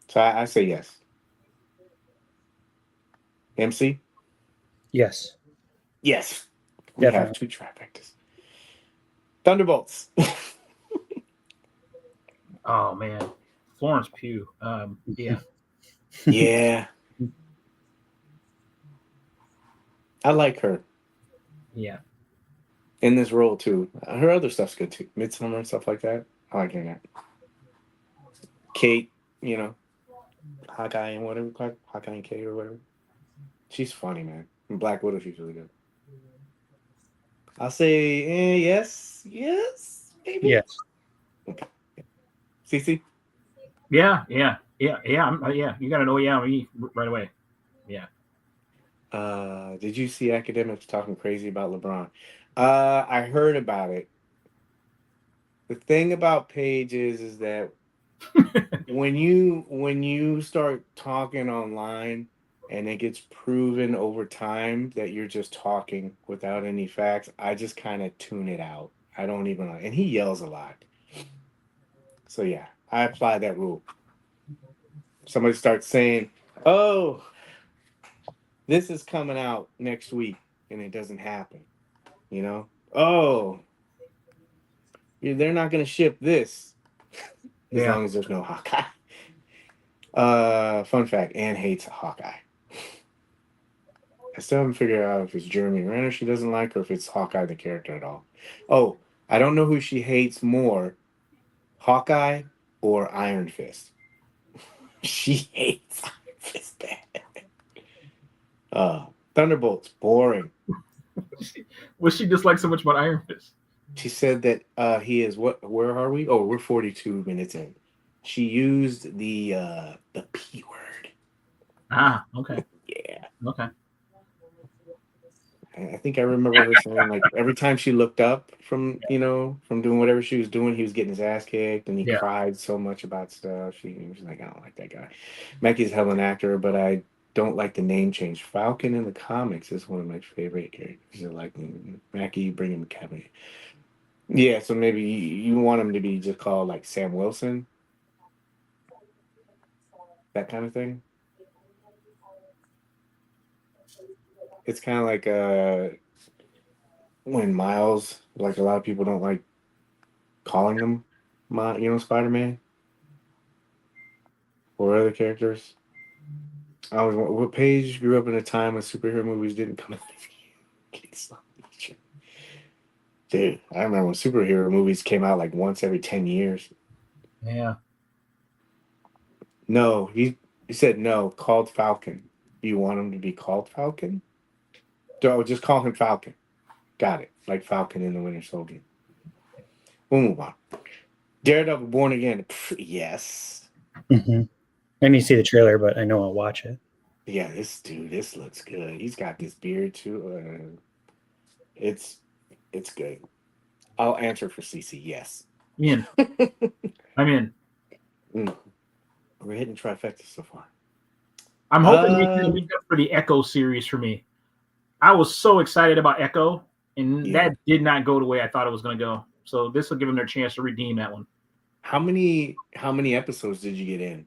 Speaker 1: So I say yes. MC?
Speaker 2: Yes.
Speaker 1: Yes. We have
Speaker 2: Definitely.
Speaker 1: 2 trifectas. Thunderbolts.
Speaker 3: Oh man, Florence Pugh. Yeah.
Speaker 1: Yeah. I like her
Speaker 3: Yeah.
Speaker 1: in this role too. Her other stuff's good too. Midsummer and stuff like that. I like hearing that. Kate, you know, Hawkeye and whatever, Hawkeye and Kate or whatever. She's funny, man. And Black Widow, she's really good. I'll say yes, maybe.
Speaker 2: Yes.
Speaker 1: Okay. CC?
Speaker 3: Yeah. Yeah. Yeah. Yeah. Yeah. You got to know me right away. Yeah.
Speaker 1: Did you see academics talking crazy about LeBron? I heard about it. The thing about Paige is that when you start talking online and it gets proven over time that you're just talking without any facts, I just kind of tune it out. I don't even know. And he yells a lot. So yeah, I apply that rule. Somebody starts saying, "Oh, this is coming out next week," and it doesn't happen. You know? Oh, they're not going to ship this as long as there's no Hawkeye. Fun fact, Anne hates Hawkeye. I still haven't figured out if it's Jeremy Renner she doesn't like or if it's Hawkeye the character at all. Oh, I don't know who she hates more, Hawkeye or Iron Fist. She hates Iron Fist bad. Thunderbolts, boring.
Speaker 3: What she dislikes so much about Iron Fist?
Speaker 1: She said that he is what? Where are we? Oh, we're 42 minutes in. She used the P word.
Speaker 3: Ah, okay.
Speaker 1: Yeah.
Speaker 3: Okay.
Speaker 1: I think I remember her saying like every time she looked up from doing whatever she was doing, he was getting his ass kicked, and he cried so much about stuff. She was like, I don't like that guy. Mackie's hell an actor, but I don't like the name change. Falcon in the comics is one of my favorite characters. I like Mackie, bring him Kevin. Yeah, so maybe you want him to be just called like Sam Wilson, that kind of thing. It's kind of like when Miles, like a lot of people don't like calling him, Spider-Man or other characters. What Paige grew up in a time when superhero movies didn't come out. Dude, I remember when superhero movies came out like once every 10 years.
Speaker 3: Yeah.
Speaker 1: No, he said no, called Falcon. You want him to be called Falcon? Just call him Falcon. Got it. Like Falcon in the Winter Soldier. We'll move on. Daredevil Born Again. Yes.
Speaker 2: Mm-hmm. I need to see the trailer, but I know I'll watch it.
Speaker 1: Yeah, this looks good. He's got this beard too. It's good. I'll answer for CC. Yes.
Speaker 3: In. I'm in.
Speaker 1: We're hitting trifecta so far.
Speaker 3: I'm hoping we can make up for the Echo series for me. I was so excited about Echo, and that did not go the way I thought it was going to go. So this will give them their chance to redeem that one.
Speaker 1: How many episodes did you get in?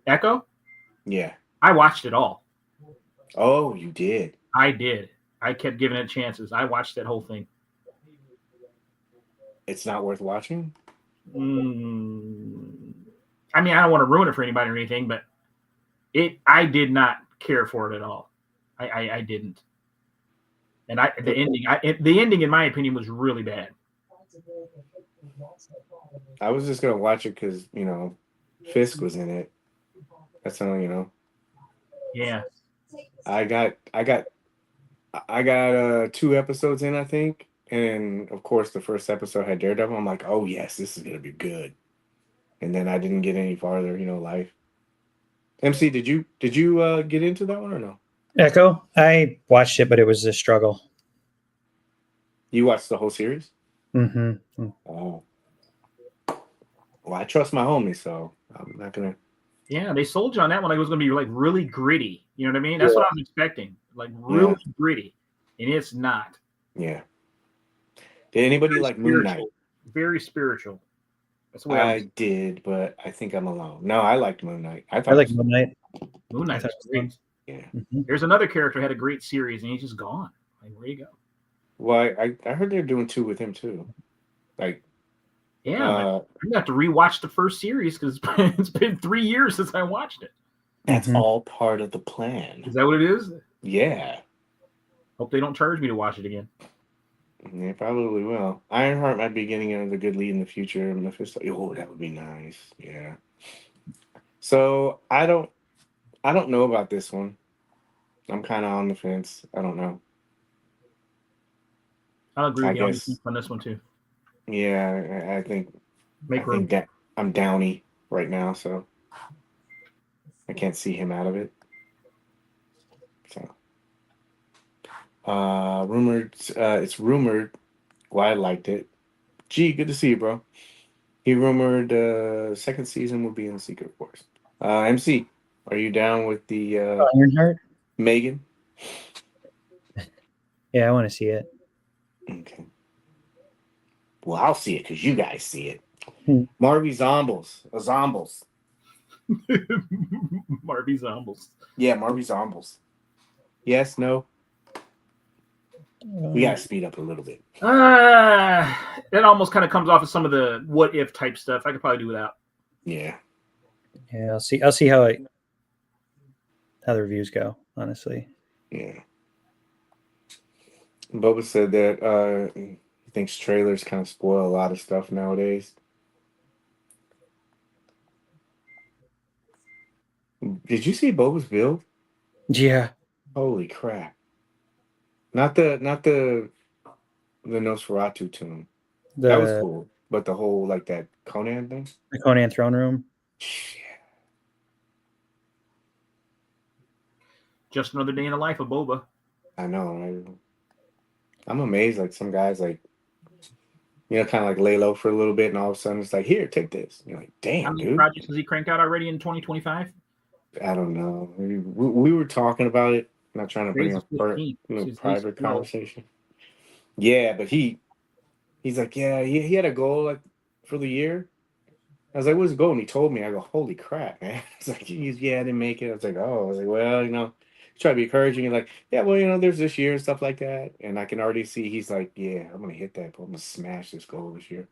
Speaker 3: Echo?
Speaker 1: Yeah.
Speaker 3: I watched it all.
Speaker 1: Oh, you did?
Speaker 3: I did. I kept giving it chances. I watched that whole thing.
Speaker 1: It's not worth watching?
Speaker 3: I mean, I don't want to ruin it for anybody or anything, but I did not care for it at all. I didn't. And the ending, in my opinion, was really bad.
Speaker 1: I was just gonna watch it because Fisk was in it. That's all
Speaker 3: Yeah.
Speaker 1: I got 2 episodes in, I think, and of course the first episode had Daredevil. I'm like, oh yes, this is gonna be good. And then I didn't get any farther. Life. MC, did you get into that one or no?
Speaker 2: Echo, I watched it, but it was a struggle.
Speaker 1: You watched the whole series?
Speaker 2: Mm-hmm.
Speaker 1: Oh. Well, I trust my homies, so I'm not gonna.
Speaker 3: Yeah, they sold you on that one. Like it was going to be like really gritty. You know what I mean? That's
Speaker 2: Yeah.
Speaker 3: what I was expecting. Like
Speaker 1: Yeah,
Speaker 3: really gritty, and it's not.
Speaker 1: yeah. Did anybody
Speaker 3: Very
Speaker 1: like Moon Knight?
Speaker 3: spiritual. Very spiritual. That's the way I was.
Speaker 1: I did, but I think I'm alone. No, I liked Moon Knight. I
Speaker 2: I
Speaker 1: thought
Speaker 2: like
Speaker 1: it was,
Speaker 2: Moon Knight.
Speaker 3: Moon
Speaker 2: I
Speaker 3: Knight
Speaker 2: thought
Speaker 3: was
Speaker 2: it was
Speaker 3: great.
Speaker 2: fun.
Speaker 1: yeah.
Speaker 2: Mhm.
Speaker 3: There's another character who had a great series, and he's just gone. Like where you go?
Speaker 1: Well, I heard they're doing 2 with him too. Like,
Speaker 3: Yeah, but I'm gonna have to rewatch the first series because it's been 3 years since I watched it.
Speaker 1: that's
Speaker 2: Mhm.
Speaker 1: all part of the plan.
Speaker 3: Is that what it is?
Speaker 1: Yeah,
Speaker 3: Hope they don't charge me to watch it again.
Speaker 1: they probably will. Ironheart might be getting another good lead in the future. Mephisto, oh, that would be nice. Yeah. So I don't know about this one. I'm kind of on the fence. I don't know.
Speaker 3: I'll agree
Speaker 1: I
Speaker 3: with you
Speaker 1: guess.
Speaker 3: on this one too.
Speaker 1: Yeah, I think
Speaker 3: Make room.
Speaker 1: that I'm Downey right now, so I can't see him out of it. So, it's rumored. Well, I liked it. Gee, good to see you, bro. He rumored second season will be in Secret Wars. MC, are you down with the
Speaker 2: Ironheart?
Speaker 1: Megan?
Speaker 2: Yeah, I want to see it.
Speaker 1: Okay. Well, I'll see it because you guys see it.
Speaker 2: Hmm.
Speaker 1: Marvy Zombles.
Speaker 3: Marby Zombles.
Speaker 1: Yeah, Marvy Zombles. Yes, no. We gotta speed up a little bit.
Speaker 3: That almost kind of comes off of some of the what if type stuff. I could probably do without.
Speaker 1: Yeah.
Speaker 2: Yeah, I'll see how the reviews go. Honestly.
Speaker 1: Yeah. Boba said that he thinks trailers kind of spoil a lot of stuff nowadays. Did you see Boba's build?
Speaker 2: Yeah.
Speaker 1: Holy crap! Not the Nosferatu tomb. That was
Speaker 2: The
Speaker 1: cool, but the whole like that Conan thing.
Speaker 2: Conan throne room.
Speaker 1: Yeah.
Speaker 3: Just another day in the life of Boba.
Speaker 1: I know. I'm amazed. Like some guys, like kind of like lay low for a little bit, and all of a sudden it's like, here, take this. You're like,
Speaker 3: How
Speaker 1: damn,
Speaker 3: many
Speaker 1: dude.
Speaker 3: projects has he cranked out already in 2025?
Speaker 1: I don't know. We were talking about it. Not trying to bring up private conversation. Yeah, but he's like, yeah, he had a goal like for the year. I was like, what's the goal? And he told me. I go, holy crap, man. It's like, yeah, I didn't make it. I was like, oh, I was like, well, try to be encouraging and like, yeah, well, there's this year and stuff like that. And I can already see he's like, yeah, I'm gonna hit that. I'm gonna smash this goal this year.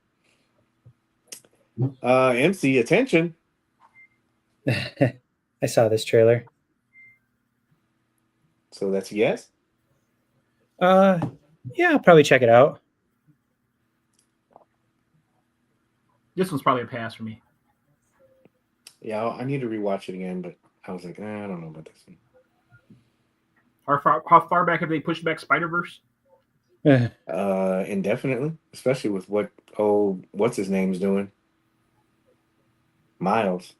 Speaker 1: MC, attention.
Speaker 2: I saw this trailer.
Speaker 1: So that's a yes?
Speaker 2: Yeah, I'll probably check it out.
Speaker 3: This one's probably a pass for me.
Speaker 1: Yeah, I need to rewatch it again, but I was like, I don't know about this one.
Speaker 3: How far back have they pushed back Spider-Verse?
Speaker 1: Indefinitely, especially with what's his name's doing? Miles.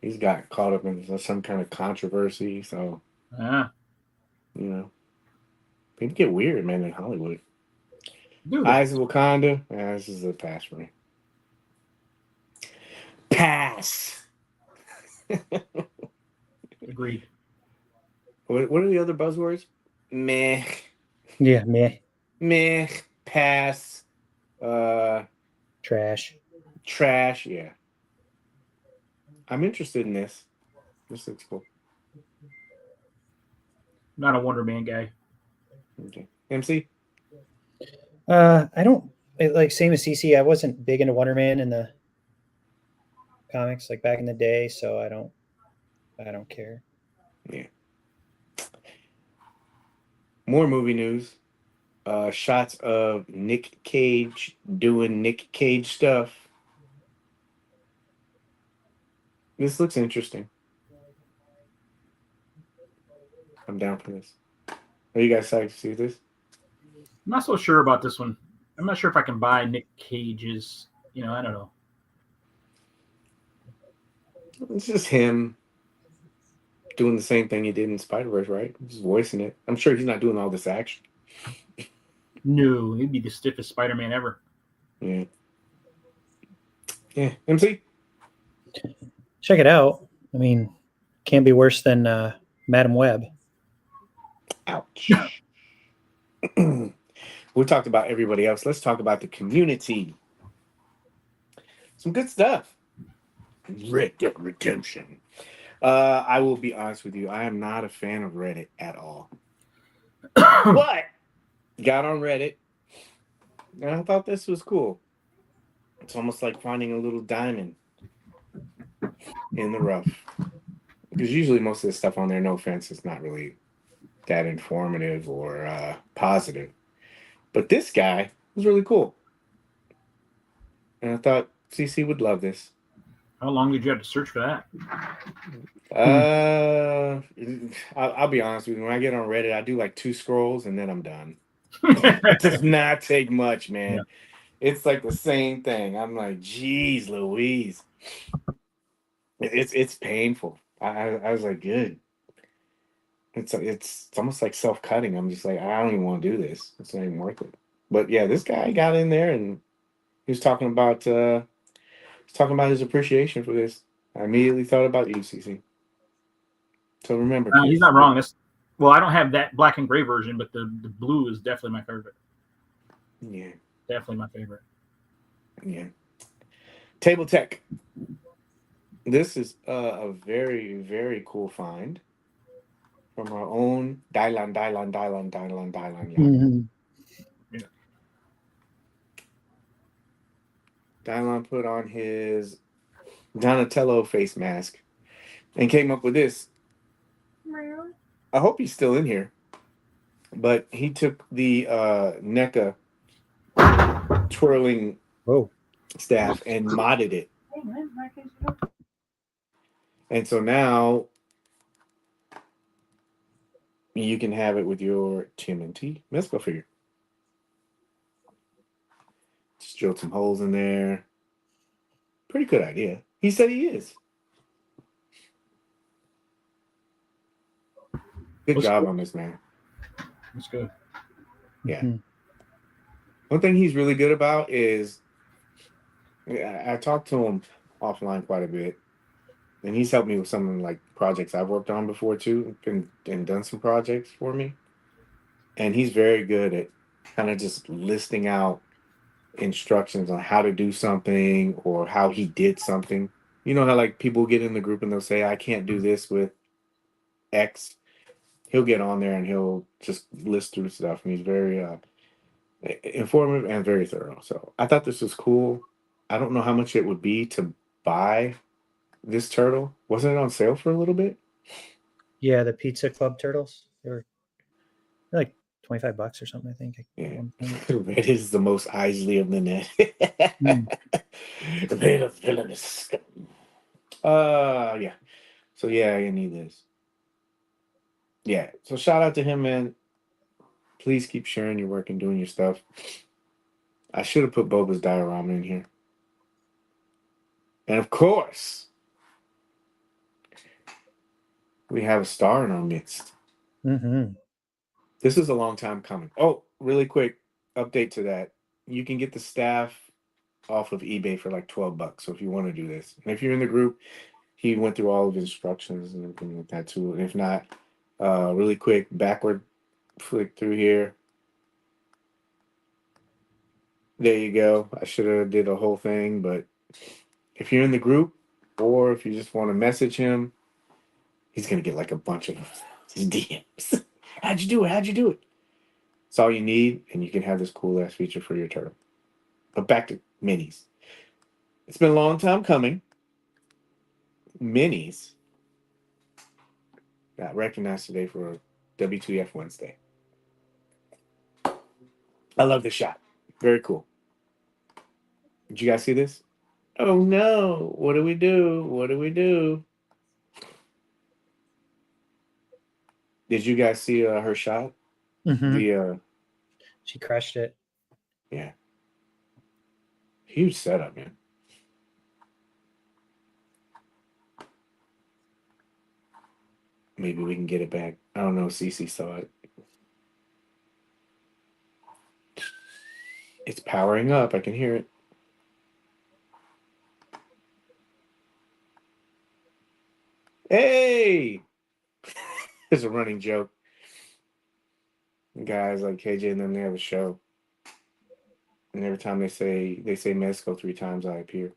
Speaker 1: He's got caught up in some kind of controversy, so people get weird, man, in Hollywood.
Speaker 3: Dude.
Speaker 1: Eyes of Wakanda. Yeah, this is a pass for me. Pass.
Speaker 3: Agreed.
Speaker 1: What are the other buzzwords? Meh.
Speaker 2: Yeah, meh.
Speaker 1: Meh. Pass.
Speaker 2: Trash.
Speaker 1: Trash. Yeah. I'm interested in this. This looks cool.
Speaker 3: Not a Wonder Man guy.
Speaker 1: Okay. MC?
Speaker 2: I don't like same as CC. I wasn't big into Wonder Man in the comics like back in the day, so I don't care.
Speaker 1: Yeah. More movie news. Shots of Nick Cage doing Nick Cage stuff. This looks interesting. I'm down for this. Are you guys excited to see this?
Speaker 3: I'm not so sure about this one. I'm not sure if I can buy Nick Cage's. I don't know.
Speaker 1: It's just him doing the same thing he did in Spider-Verse, right? Just voicing it. I'm sure he's not doing all this action.
Speaker 3: No, he'd be the stiffest Spider-Man ever.
Speaker 1: Yeah. Yeah, MC.
Speaker 2: Check it out. I mean, can't be worse than Madam Web.
Speaker 1: Ouch. We talked about everybody else. Let's talk about the community. Some good stuff. Red Dead Redemption. I will be honest with you. I am not a fan of Reddit at all. But got on Reddit, and I thought this was cool. It's almost like finding a little diamond in the rough. Because usually most of the stuff on there, no offense, is not really that informative or positive. But this guy was really cool. And I thought CC would love this.
Speaker 3: How long did you have to search for that?
Speaker 1: I'll be honest with you. When I get on Reddit, I do like 2 scrolls and then I'm done. It does not take much, man.
Speaker 3: Yeah.
Speaker 1: It's like the same thing. I'm like, geez, Louise. It's painful. I was like, good. It's almost like self-cutting. I'm just like, I don't even want to do this. It's not even worth it. But yeah, this guy got in there and he was talking about his appreciation for this. I immediately thought about you, CC. So remember,
Speaker 3: He's
Speaker 1: kids,
Speaker 3: not wrong. Well, I don't have that black and gray version, but the blue is definitely my favorite.
Speaker 1: Yeah,
Speaker 3: Definitely my favorite.
Speaker 1: yeah. Table Tech. This is a very, very cool find from our own Dylan.
Speaker 2: Mm-hmm.
Speaker 3: Yeah.
Speaker 1: Dylan put on his Donatello face mask and came up with this. I hope he's still in here. But he took the NECA twirling staff and modded it. And so now you can have it with your TMNT Mezco figure. Just drilled some holes in there. Pretty good idea. He said he is. Good job on this, man.
Speaker 3: That's good.
Speaker 1: Yeah. Mm-hmm. One thing he's really good about is I talked to him offline quite a bit. And he's helped me with some like projects I've worked on before too, and done some projects for me. And he's very good at kind of just listing out instructions on how to do something or how he did something. You know how like people get in the group and they'll say, I can't do this with X. He'll get on there and he'll just list through stuff. And he's very informative and very thorough. So I thought this was cool. I don't know how much it would be to buy this turtle. Wasn't it on sale for a little bit?
Speaker 2: Yeah, the Pizza Club turtles. They're like $25 or something, I think.
Speaker 1: Yeah. Red is the most Isley of the net. Red of villainous. Yeah. So yeah, I need this. Yeah. So shout out to him, man. Please keep sharing your work and doing your stuff. I should have put Boba's diorama in here. And of course, we have a star in our midst.
Speaker 2: Mm-hmm.
Speaker 1: This is a long time coming. Oh, really quick update to that. You can get the staff off of eBay for like $12. So if you want to do this, and if you're in the group, he went through all of his instructions and everything like that too. And if not, really quick backward flick through here. There you go. I should have did a whole thing, but if you're in the group or if you just want to message him, he's gonna get like a bunch of DMs. How'd you do it? How'd you do it? It's all you need, and you can have this cool ass feature for your turtle. But back to minis. It's been a long time coming. Minis got recognized today for W2F Wednesday. I love this shot. Very cool. Did you guys see this? Oh no! What do we do? What do we do? Did you guys see her shot?
Speaker 2: Mm-hmm. She crushed it.
Speaker 1: Yeah. Huge setup, man. Maybe we can get it back. I don't know. Cece saw it. It's powering up. I can hear it. Hey, it's a running joke. Guys like KJ and them, they have a show, and every time they say Mezco 3 times, I appear.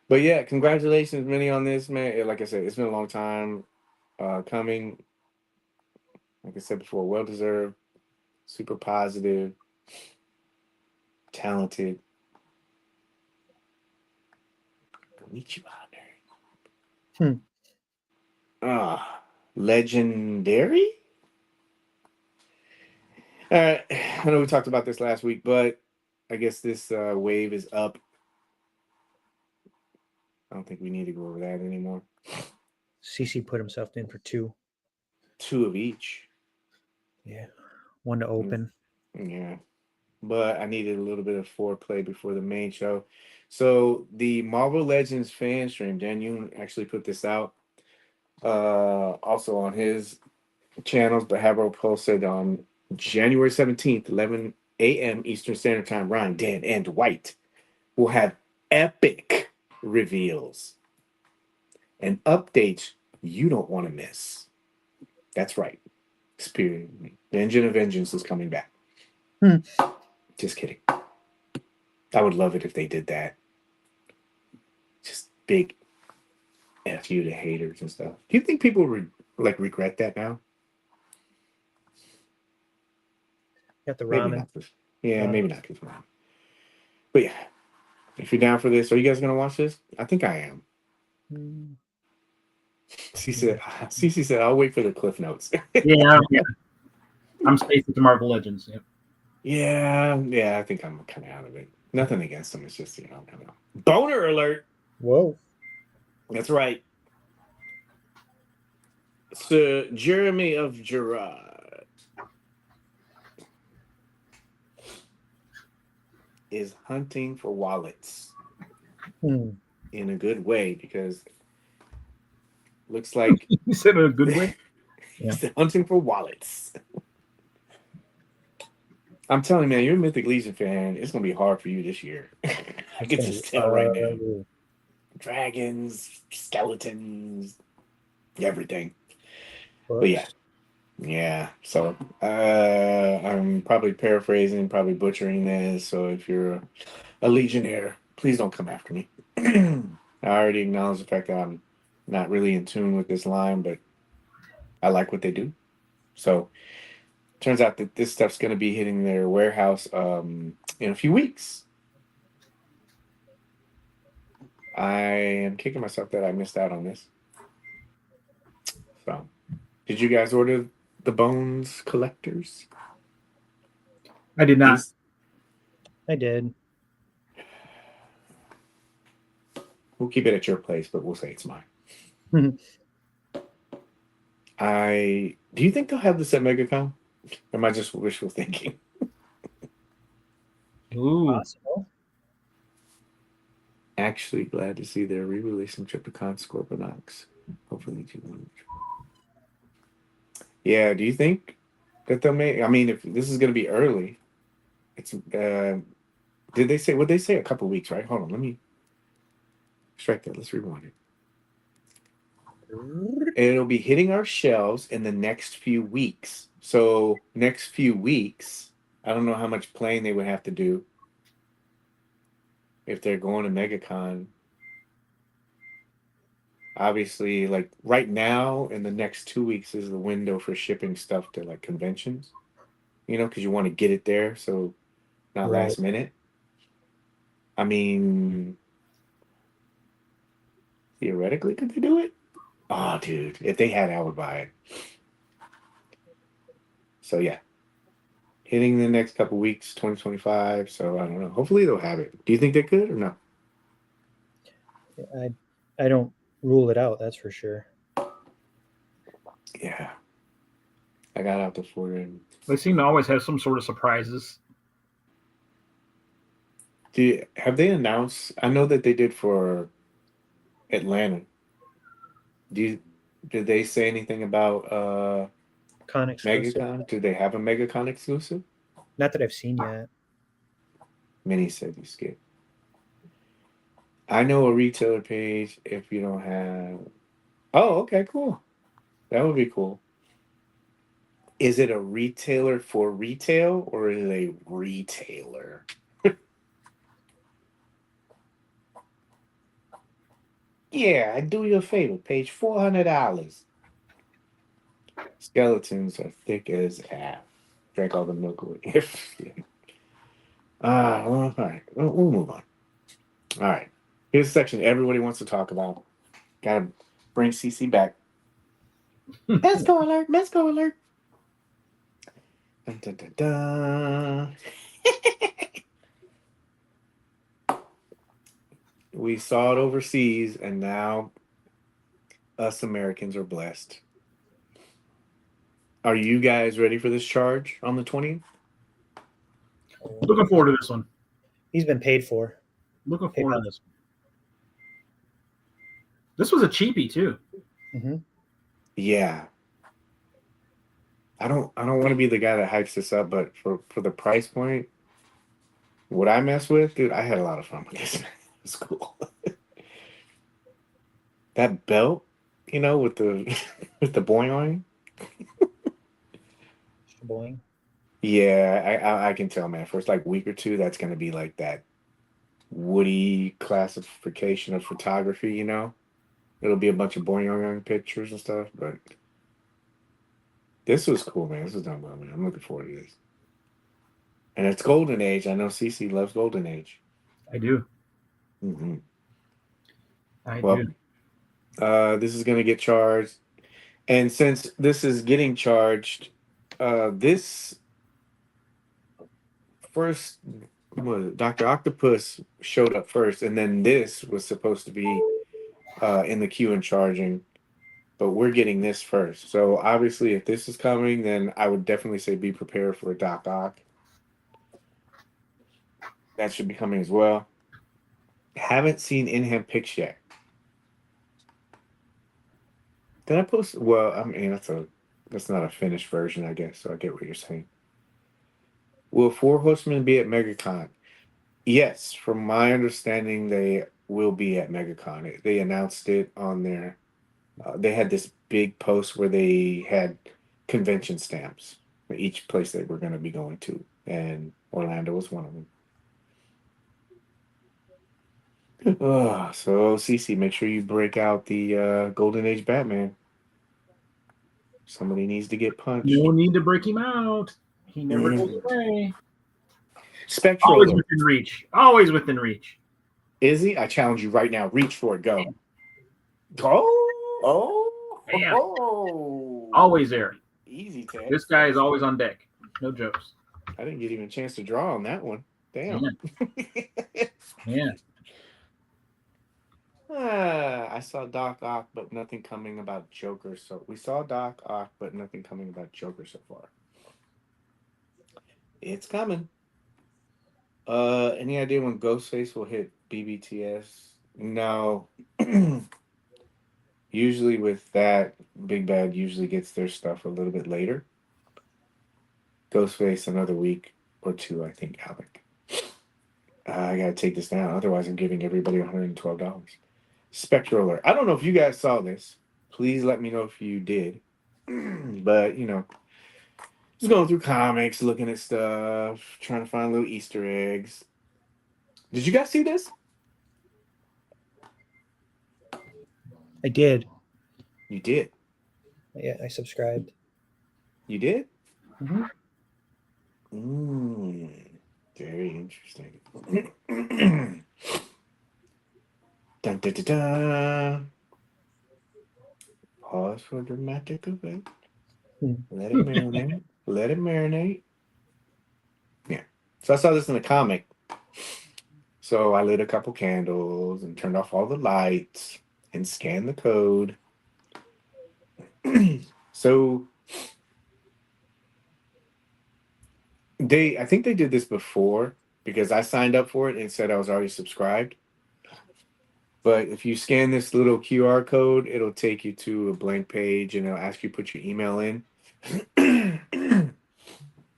Speaker 1: But yeah, congratulations, Minnie, on this, man. Like I said, it's been a long time coming. Like I said before, well deserved, super positive, talented. Meet you out there. Legendary. All right, I know we talked about this last week, but I guess this wave is up. I don't think we need to go over that anymore.
Speaker 2: CC put himself in for 2.
Speaker 1: 2 of each.
Speaker 2: Yeah. 1 to open.
Speaker 1: Yeah. But I needed a little bit of foreplay before the main show. So the Marvel Legends fan stream, Dan Yoon actually put this out also on his channels, but Havro posted on January 17th, 11 a.m. Eastern Standard Time. Ryan, Dan, and Dwight will have epic reveals and updates you don't want to miss. That's right. Spirit, the Engine of Vengeance is coming back. Just kidding. I would love it if they did that. Just big F you to haters and stuff. Do you think people regret that now?
Speaker 2: Got the
Speaker 1: Maybe
Speaker 2: ramen.
Speaker 1: not. Yeah, maybe not. But yeah, if you're down for this, are you guys gonna watch this? I think I am. Cece said, I'll wait for the cliff notes.
Speaker 3: Yeah. I'm safe with the Marvel Legends. Yeah.
Speaker 1: Yeah, I think I'm kind of out of it. Nothing against them. It's just, I don't know. Boner alert.
Speaker 2: Whoa.
Speaker 1: That's right. Sir Jeremy of Gerard is hunting for wallets in a good way, because looks like
Speaker 3: You said in a good way.
Speaker 1: he's hunting for wallets. I'm telling you, man, you're a Mythic Legion fan. It's gonna be hard for you this year. I can just tell right now. Dragons, skeletons, everything. But yeah. So I'm probably paraphrasing, probably butchering this. So if you're a Legionnaire, please don't come after me. I already acknowledge the fact that I'm not really in tune with this line, but I like what they do. So turns out that this stuff's going to be hitting their warehouse in a few weeks. I am kicking myself that I missed out on this. So, did you guys order the Bones Collectors?
Speaker 3: I did not.
Speaker 2: I did.
Speaker 1: We'll keep it at your place, but we'll say it's mine. Do you think they'll have this at MegaCon? Or am I just wishful thinking?
Speaker 3: Ooh.
Speaker 2: Possible.
Speaker 1: Actually glad to see they're re-releasing Tripticon Scorponok. Hopefully 2 Yeah, do you think that they'll make? I mean, if this is going to be early, it's would they say a couple weeks, right? Hold on, let me extract that. Let's rewind it. It'll be hitting our shelves in the next few weeks. So next few weeks, I don't know how much playing they would have to do if they're going to MegaCon. Obviously, like right now, in the next 2 weeks is the window for shipping stuff to like conventions, because you want to get it there, so not last minute. I mean, theoretically, could they do it? Oh, dude, if they had it, I would buy it. So yeah, hitting the next couple weeks, 2025. So I don't know. Hopefully they'll have it. Do you think they could or no?
Speaker 2: I don't rule it out. That's for sure.
Speaker 1: Yeah, I got out the Florida.
Speaker 3: They seem to always have some sort of surprises.
Speaker 1: Have they announced? I know that they did for Atlanta. Did they say anything about MegaCon? Do they have a MegaCon exclusive?
Speaker 2: Not that I've seen yet.
Speaker 1: Minnie said you skip. I know a retailer page if you don't have. Oh, okay, cool. That would be cool. Is it a retailer for retail or is it a retailer? Yeah, I do you a favor. Page $400. Skeletons are thick as half. Drank all the milk away. Well, all right. We'll move on. All right. Here's a section everybody wants to talk about. Gotta bring CC back. Mezco alert! Mezco alert! Dun, dun, dun, dun. We saw it overseas, and now us Americans are blessed. Are you guys ready for this charge on the 20th?
Speaker 3: Looking forward to this one.
Speaker 2: He's been paid for.
Speaker 3: Looking forward to this one. This was a cheapie too.
Speaker 2: Mm-hmm.
Speaker 1: Yeah. I don't want to be the guy that hypes this up, but for the price point, what I mess with, dude, I had a lot of fun with this. It's cool. That belt, with the with the boing.
Speaker 2: Boing.
Speaker 1: Yeah, I can tell, man. For like week or two, that's gonna be like that Woody classification of photography. It'll be a bunch of boing pictures and stuff. But this was cool, man. This was done well, man. I'm looking forward to this. And it's Golden Age. I know CC loves Golden Age.
Speaker 3: I do.
Speaker 1: Mm-hmm.
Speaker 3: I do.
Speaker 1: This is going to get charged. And since this is getting charged, this first, Dr. Octopus showed up first, and then this was supposed to be in the queue and charging, but we're getting this first. So obviously, if this is coming, then I would definitely say be prepared for a Doc Ock. That should be coming as well. Haven't seen in-hand pics yet. Did I post? Well, I mean, that's not a finished version, I guess. So I get what you're saying. Will 4 Horsemen be at MegaCon? Yes, from my understanding, they will be at MegaCon. They announced it on their. They had this big post where they had convention stamps for each place they were going to be going to, and Orlando was one of them. So CC, make sure you break out the Golden Age Batman. Somebody needs to get punched.
Speaker 3: No need to break him out. He never goes away.
Speaker 1: Spectral.
Speaker 3: Always within reach. Always within reach.
Speaker 1: Is he? I challenge you right now. Reach for it. Go. Oh.
Speaker 3: Always there.
Speaker 1: Easy, Ted.
Speaker 3: This guy is always on deck. No jokes.
Speaker 1: I didn't get even a chance to draw on that one. Damn.
Speaker 3: Yeah.
Speaker 1: I saw Doc Ock, but nothing coming about Joker. So we saw Doc Ock, but nothing coming about Joker so far. It's coming. Any idea when Ghostface will hit BBTS? No. Usually with that, Big Bad usually gets their stuff a little bit later. Ghostface another week or two, I think, Alec. I gotta take this down, otherwise I'm giving everybody $112. Spectral Alert. I don't know if you guys saw this. Please let me know if you did. But, just going through comics, looking at stuff, trying to find little Easter eggs. Did you guys see this?
Speaker 2: I did.
Speaker 1: You did?
Speaker 2: Yeah, I subscribed.
Speaker 1: You did?
Speaker 2: Mm-hmm.
Speaker 1: Very interesting. Dun, dun, dun, dun. Pause for dramatic effect. Let it marinate. Let it marinate. Yeah. So I saw this in a comic. So I lit a couple candles and turned off all the lights and scanned the code. So I think they did this before because I signed up for it and said I was already subscribed. But if you scan this little QR code, it'll take you to a blank page and it'll ask you to put your email in.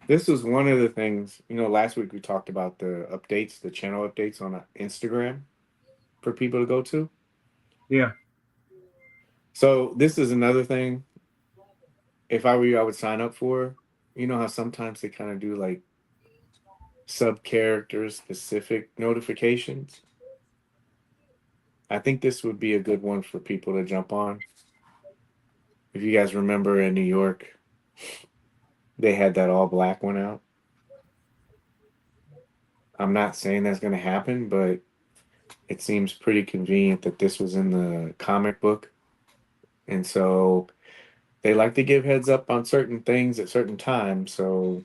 Speaker 1: This was one of the things, last week we talked about the updates, the channel updates on Instagram for people to go to.
Speaker 3: Yeah.
Speaker 1: So this is another thing. If I were you, I would sign up for. You know how sometimes they kind of do like sub character specific notifications. I think this would be a good one for people to jump on. If you guys remember in New York, they had that all black one out. I'm not saying that's going to happen, but it seems pretty convenient that this was in the comic book. And so they like to give heads up on certain things at certain times. So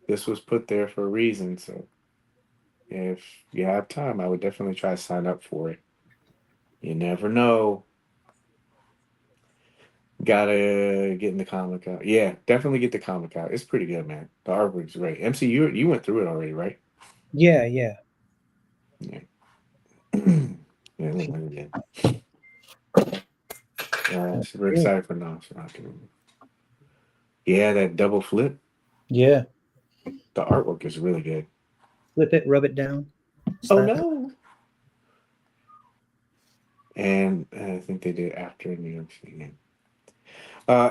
Speaker 1: this was put there for a reason. So if you have time, I would definitely try to sign up for it. You never know. Gotta get in the comic out. Yeah, definitely get the comic out. It's pretty good, man. The artwork's great. MC, you went through it already, right?
Speaker 2: Yeah, yeah.
Speaker 1: Yeah. Yeah, look like again. Super excited for Nosferatu. Yeah, that double flip.
Speaker 2: Yeah.
Speaker 1: The artwork is really good.
Speaker 2: Flip it, rub it down.
Speaker 1: Oh
Speaker 2: slap it.
Speaker 1: no! And I think they did after New York City.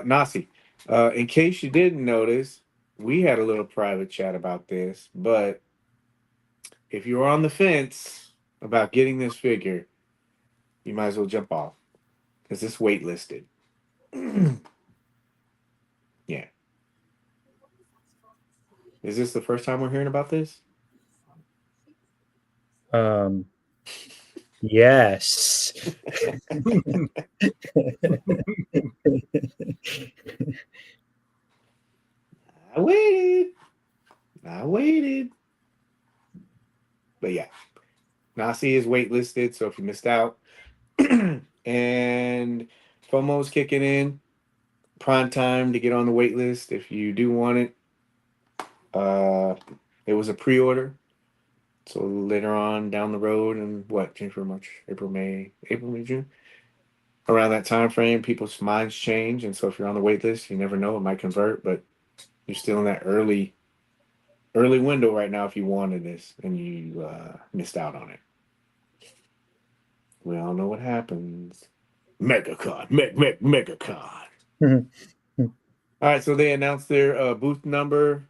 Speaker 1: Nasi, in case you didn't notice, we had a little private chat about this, but if you're on the fence about getting this figure, you might as well jump off because it's waitlisted. Yeah. Is this the first time we're hearing about this?
Speaker 2: Yes.
Speaker 1: I waited. But yeah, Nasi is waitlisted, so if you missed out, and FOMO's kicking in, prime time to get on the wait list if you do want it. It was a pre-order, so later on down the road, and January, March, April, May, June, around that time frame, people's minds change, and so if you're on the wait list, you never know, it might convert, but you're still in that early window right now if you wanted this and you missed out on it. We all know what happens. MegaCon, MegaCon. All right, so they announced their booth number,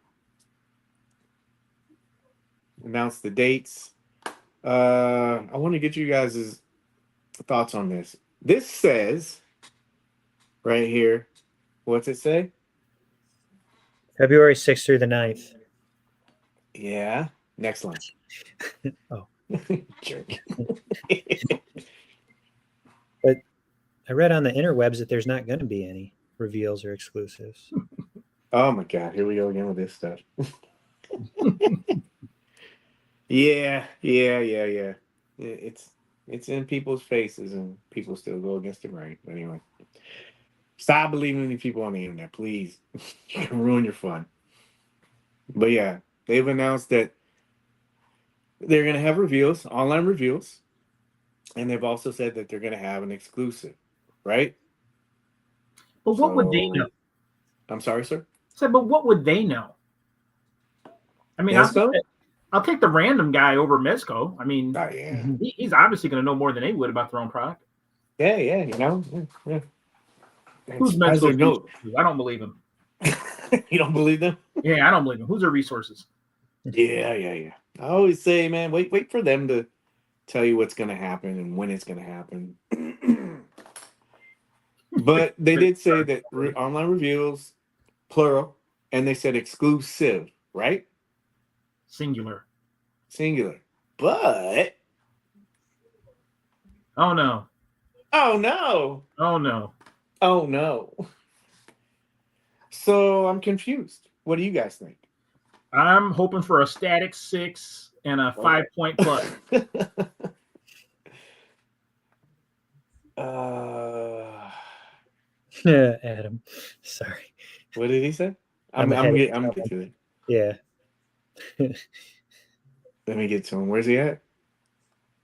Speaker 1: announced the dates. I want to get you guys' thoughts on this. This says right here, what's it say?
Speaker 2: February 6th through the 9th.
Speaker 1: Yeah, next line.
Speaker 2: Oh.
Speaker 1: Jerk.
Speaker 2: But I read on the interwebs that there's not going to be any reveals or exclusives.
Speaker 1: Oh my God, here we go again with this stuff. Yeah. It's in people's faces and people still go against it, right? But anyway, stop believing in people on the internet, please. You can ruin your fun. But yeah, they've announced that they're going to have reveals, online reveals, and they've also said that they're going to have an exclusive, right?
Speaker 3: But what would they know?
Speaker 1: I'm sorry, sir?
Speaker 3: But what would they know? I mean, I'll take the random guy over Mezco. I mean, he's obviously going to know more than they would about their own product.
Speaker 1: Yeah, you know. Yeah.
Speaker 3: Who's Mezco? I don't believe him.
Speaker 1: You don't believe them?
Speaker 3: Yeah, I don't believe him. Who's their resources?
Speaker 1: Yeah. I always say, man, wait for them to tell you what's going to happen and when it's going to happen. But they did say that online reveals, plural, and they said exclusive, right?
Speaker 3: Singular.
Speaker 1: But
Speaker 3: oh no.
Speaker 1: So I'm confused. What do you guys think?
Speaker 3: I'm hoping for a static 6 and a 5-point plus.
Speaker 2: Adam, sorry.
Speaker 1: What did he say? I'm getting to it.
Speaker 2: Yeah.
Speaker 1: Let me get to him. Where's he at?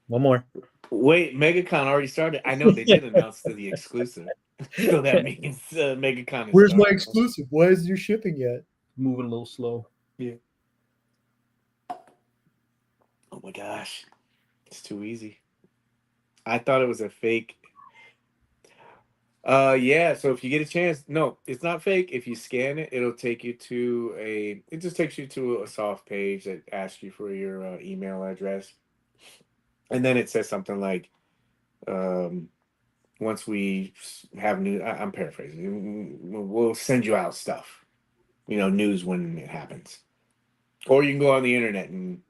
Speaker 2: One more.
Speaker 1: Wait, MegaCon already started. I know they did announce the exclusive. So that means MegaCon is
Speaker 2: Where's my exclusive? Why isn't your shipping yet?
Speaker 3: Moving a little slow.
Speaker 1: Yeah. Oh my gosh. It's too easy. I thought it was a fake. Yeah, so if you get a chance, no, it's not fake. If you scan it, it'll take you to it just takes you to a soft page that asks you for your email address. And then it says something like, um, once we have news, I'm paraphrasing, we'll send you out stuff, news when it happens. Or you can go on the internet and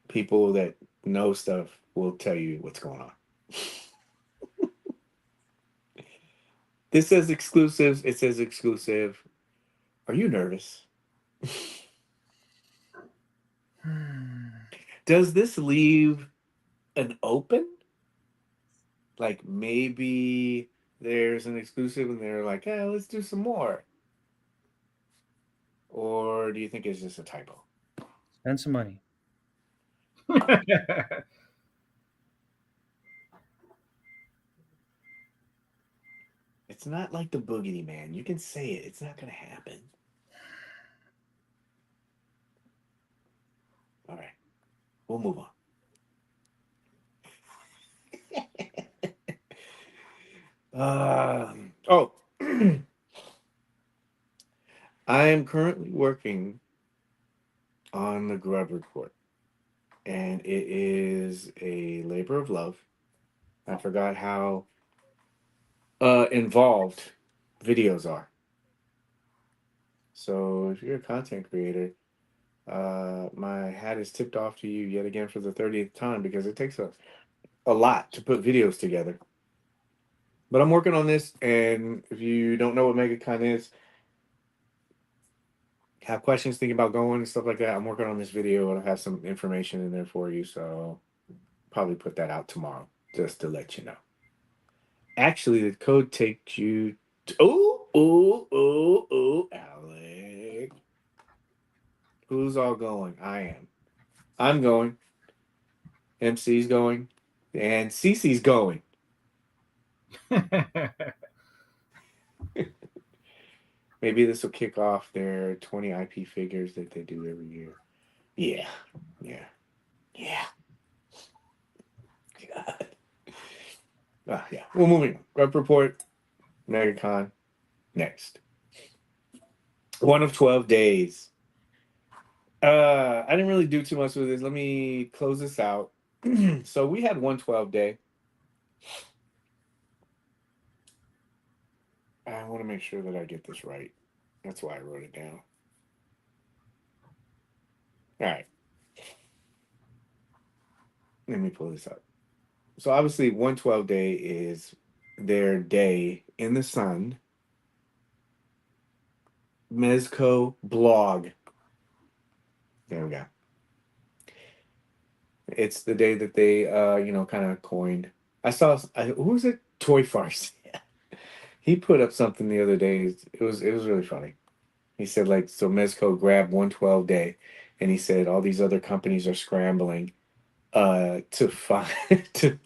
Speaker 1: people that know stuff will tell you what's going on. This says exclusives. It says exclusive. Are you nervous? Does this leave an open? Like maybe there's an exclusive and they're like, yeah, let's do some more. Or do you think it's just a typo?
Speaker 2: Spend some money.
Speaker 1: It's not like the Boogity Man. You can say it. It's not going to happen. All right. We'll move on. Oh, I am currently working on the Grub Report, and it is a labor of love. I forgot how involved videos are. So if you're a content creator, my hat is tipped off to you yet again for the 30th time because it takes a lot to put videos together. But I'm working on this, and if you don't know what MegaCon is, have questions, thinking about going and stuff like that, I'm working on this video. I'll have some information in there for you, so probably put that out tomorrow just to let you know. Actually, the code takes you to, Alec. Who's all going? I am. I'm going. MC's going. And Cece's going. Maybe this will kick off their 20 IP figures that they do every year. Yeah. God. Yeah. We're moving on. Rep report. MegaCon. Next. 1 of 12 days. I didn't really do too much with this. Let me close this out. So we had 112 day. I want to make sure that I get this right. That's why I wrote it down. All right. Let me pull this up. So obviously 112 day is their day in the sun. Mezco blog. There we go. It's the day that they kind of coined. I saw who was it? Toy Farce. He put up something the other day. It was really funny. He said so Mezco grabbed 112 day, and he said all these other companies are scrambling to find to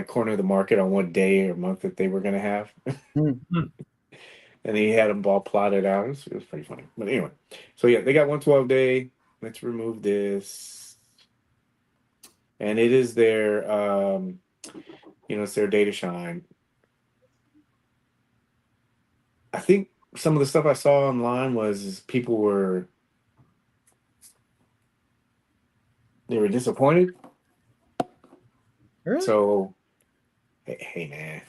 Speaker 1: corner the market on what day or month that they were gonna have. And he had them all plotted out. It was pretty funny. But anyway, so yeah, they got 112 day. Let's remove this. And it is their it's their day to shine. I think some of the stuff I saw online was people were disappointed.
Speaker 2: Really?
Speaker 1: So hey man.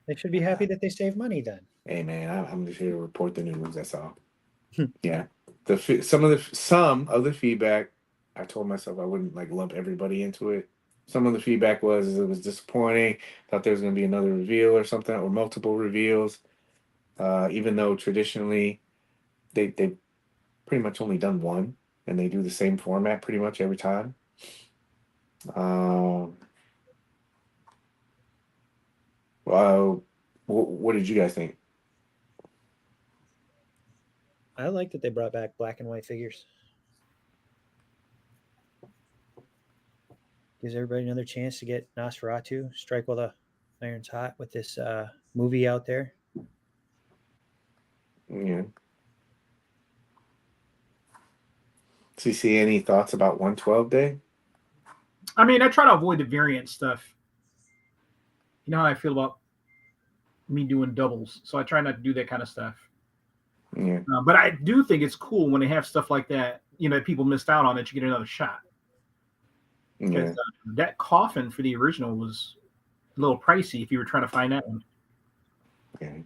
Speaker 2: They should be happy that they save money then.
Speaker 1: Hey man, I'm just here to report the news. That's all. Yeah, some of the feedback, I told myself I wouldn't lump everybody into it. Some of the feedback was it was disappointing. Thought there was going to be another reveal or something, or multiple reveals. Even though traditionally they pretty much only done one, and they do the same format pretty much every time. Well, what did you guys think?
Speaker 2: I like that they brought back black and white figures. Gives everybody another chance to get Nosferatu, strike while the iron's hot with this movie out there.
Speaker 1: Yeah. So you see any thoughts about 112 day?
Speaker 3: I mean, I try to avoid the variant stuff. You know how I feel about me doing doubles, so I try not to do that kind of stuff.
Speaker 1: Yeah.
Speaker 3: But I do think it's cool when they have stuff like that, you know, that people missed out on, that you get another shot. Because
Speaker 1: Yeah.
Speaker 3: that coffin for the original was a little pricey if you were trying to find that one.
Speaker 1: Okay.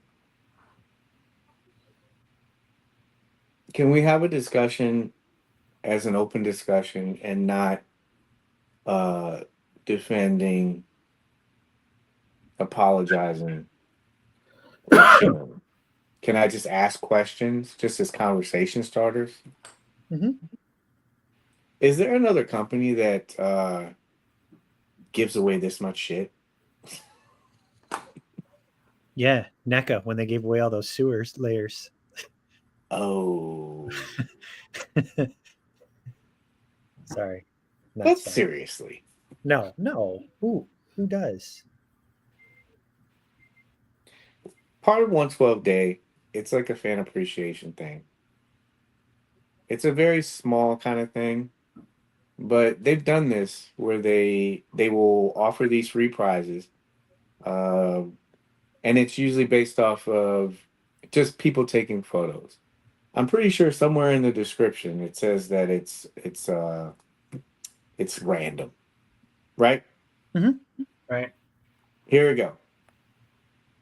Speaker 1: Can we have a discussion as an open discussion and not defending, apologizing? Can I just ask questions just as conversation starters?
Speaker 2: Mm-hmm.
Speaker 1: Is there another company that gives away this much shit?
Speaker 2: Yeah, NECA, when they gave away all those sewers layers.
Speaker 1: Oh.
Speaker 2: Sorry. Not
Speaker 1: But
Speaker 2: sorry.
Speaker 1: seriously.
Speaker 2: No. Who does?
Speaker 1: Part of 112 Day, it's like a fan appreciation thing. It's a very small kind of thing, but they've done this where they will offer these free prizes, and it's usually based off of just people taking photos. I'm pretty sure somewhere in the description it says that it's random, right?
Speaker 2: Mm-hmm.
Speaker 3: Right.
Speaker 1: Here we go.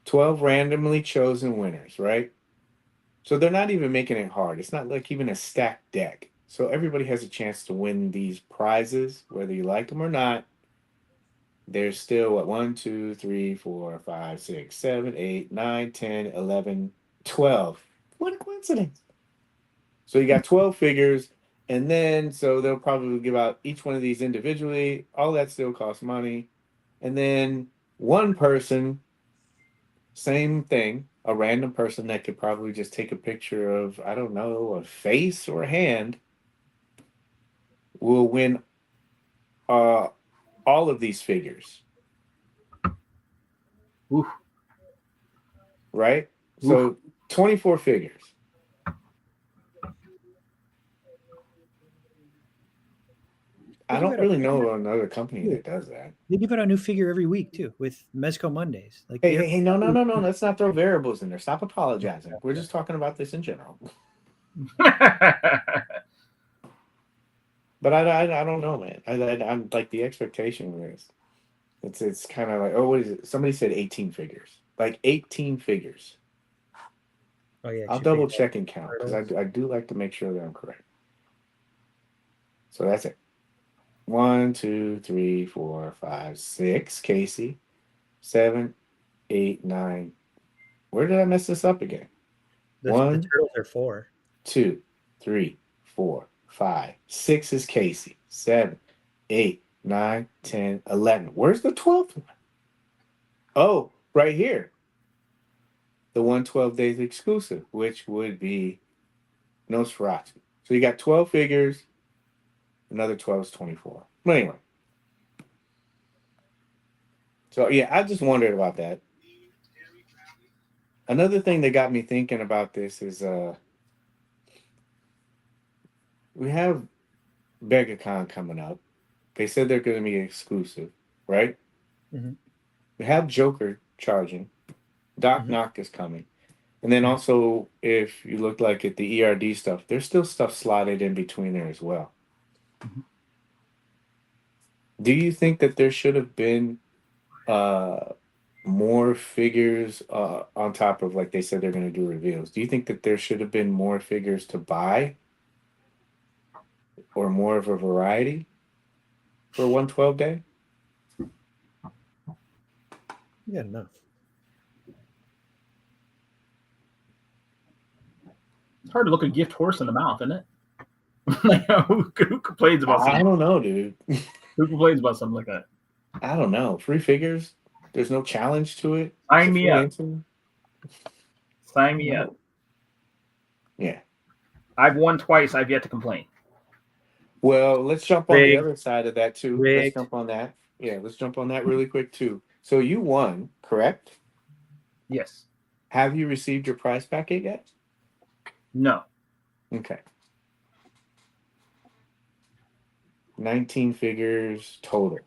Speaker 1: 12 randomly chosen winners, right? So they're not even making it hard. It's not like even a stacked deck. So everybody has a chance to win these prizes, whether you like them or not. There's still what 1, 2, 3, 4, 5, 6, 7, 8, 9, 10, 11, 12. What a coincidence. So you got 12 figures, and then so they'll probably give out each one of these individually. All that still costs money. And then one person, same thing, a random person that could probably just take a picture of, I don't know, a face or a hand, will win all of these figures.
Speaker 3: Oof.
Speaker 1: Right?
Speaker 3: Oof.
Speaker 1: So 24 figures. I don't really know another company that does that.
Speaker 2: They give out a new figure every week too, with Mezco Mondays. Like,
Speaker 1: Hey, no. Let's not throw variables in there. Stop apologizing. We're just talking about this in general. But I don't know, man. I'm like the expectation is it's kind of like, oh, what is it? Somebody said 18 figures. Like 18 figures.
Speaker 2: Oh yeah,
Speaker 1: I'll double check and count because I do like to make sure that I'm correct. So that's it. 1, 2, 3, 4, 5, 6. Casey. 7, 8, 9. Where did I mess this up again?
Speaker 2: The
Speaker 1: 1,
Speaker 2: turtles are 4.
Speaker 1: 2, 3, 4, 5. 6 is Casey. 7, 8, 9, 10, 11. Where's the 12th one? Oh, right here. The 112 days exclusive, which would be Nosferatu. So you got 12 figures. Another 12 is 24. But anyway. So yeah, I just wondered about that. Another thing that got me thinking about this is we have MegaCon coming up. They said they're going to be exclusive, right?
Speaker 2: Mm-hmm.
Speaker 1: We have Joker charging. Doc Knock is coming. And then also, if you look like at the ERD stuff, there's still stuff slotted in between there as well.
Speaker 2: Mm-hmm.
Speaker 1: Do you think that there should have been more figures on top of, like they said they're going to do reveals? Do you think that there should have been more figures to buy or more of a variety for 112 day?
Speaker 2: You got enough.
Speaker 3: It's hard to look a gift horse in the mouth, isn't it? Like, who complains about something?
Speaker 1: I don't know, dude.
Speaker 3: Who complains about something like that?
Speaker 1: I don't know. Free figures? There's no challenge to it?
Speaker 3: Sign me up.
Speaker 1: Answer?
Speaker 3: Sign me up.
Speaker 1: Yeah.
Speaker 3: I've won twice. I've yet to complain.
Speaker 1: Well, let's jump on the other side of that, too.
Speaker 2: Rigged.
Speaker 1: Let's jump on that. Yeah, let's jump on that really quick, too. So you won, correct?
Speaker 3: Yes.
Speaker 1: Have you received your prize packet yet?
Speaker 3: No.
Speaker 1: Okay. 19 figures total.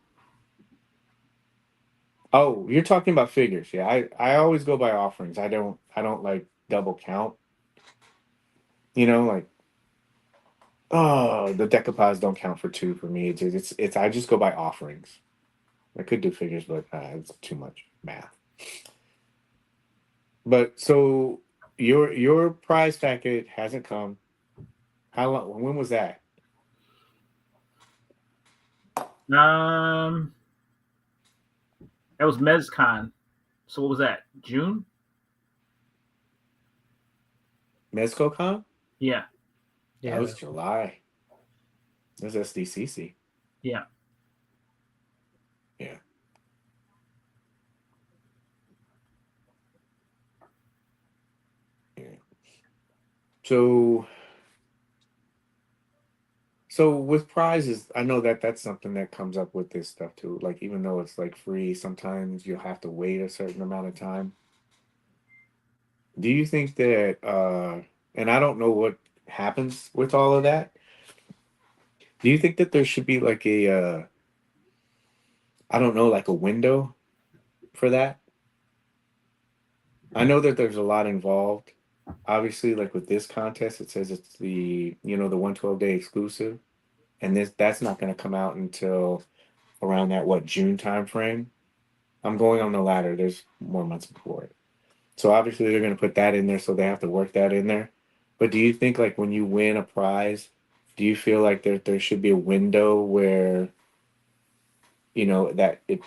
Speaker 1: Oh, you're talking about figures. Yeah, I always go by offerings. I don't like double count. You know, like, oh, the decoupages don't count for two for me. It's I just go by offerings. I could do figures, but it's too much math. But so your prize packet hasn't come. How long? When was that?
Speaker 3: That was MezCon. So what was that? June?
Speaker 1: MezcoCon?
Speaker 3: Yeah.
Speaker 2: Yeah,
Speaker 1: That was July. That was SDCC.
Speaker 3: Yeah.
Speaker 1: Yeah. Yeah. So with prizes, I know that that's something that comes up with this stuff too. Like even though it's like free, sometimes you'll have to wait a certain amount of time. Do you think that and I don't know what happens with all of that. Do you think that there should be like a I don't know, like a window for that? I know that there's a lot involved. Obviously, like with this contest, it says it's the the 112-day exclusive, and that's not going to come out until around that June time frame. I'm going on the ladder. There's more months before it, so obviously they're going to put that in there, so they have to work that in there. But do you think like when you win a prize, do you feel like there should be a window where that it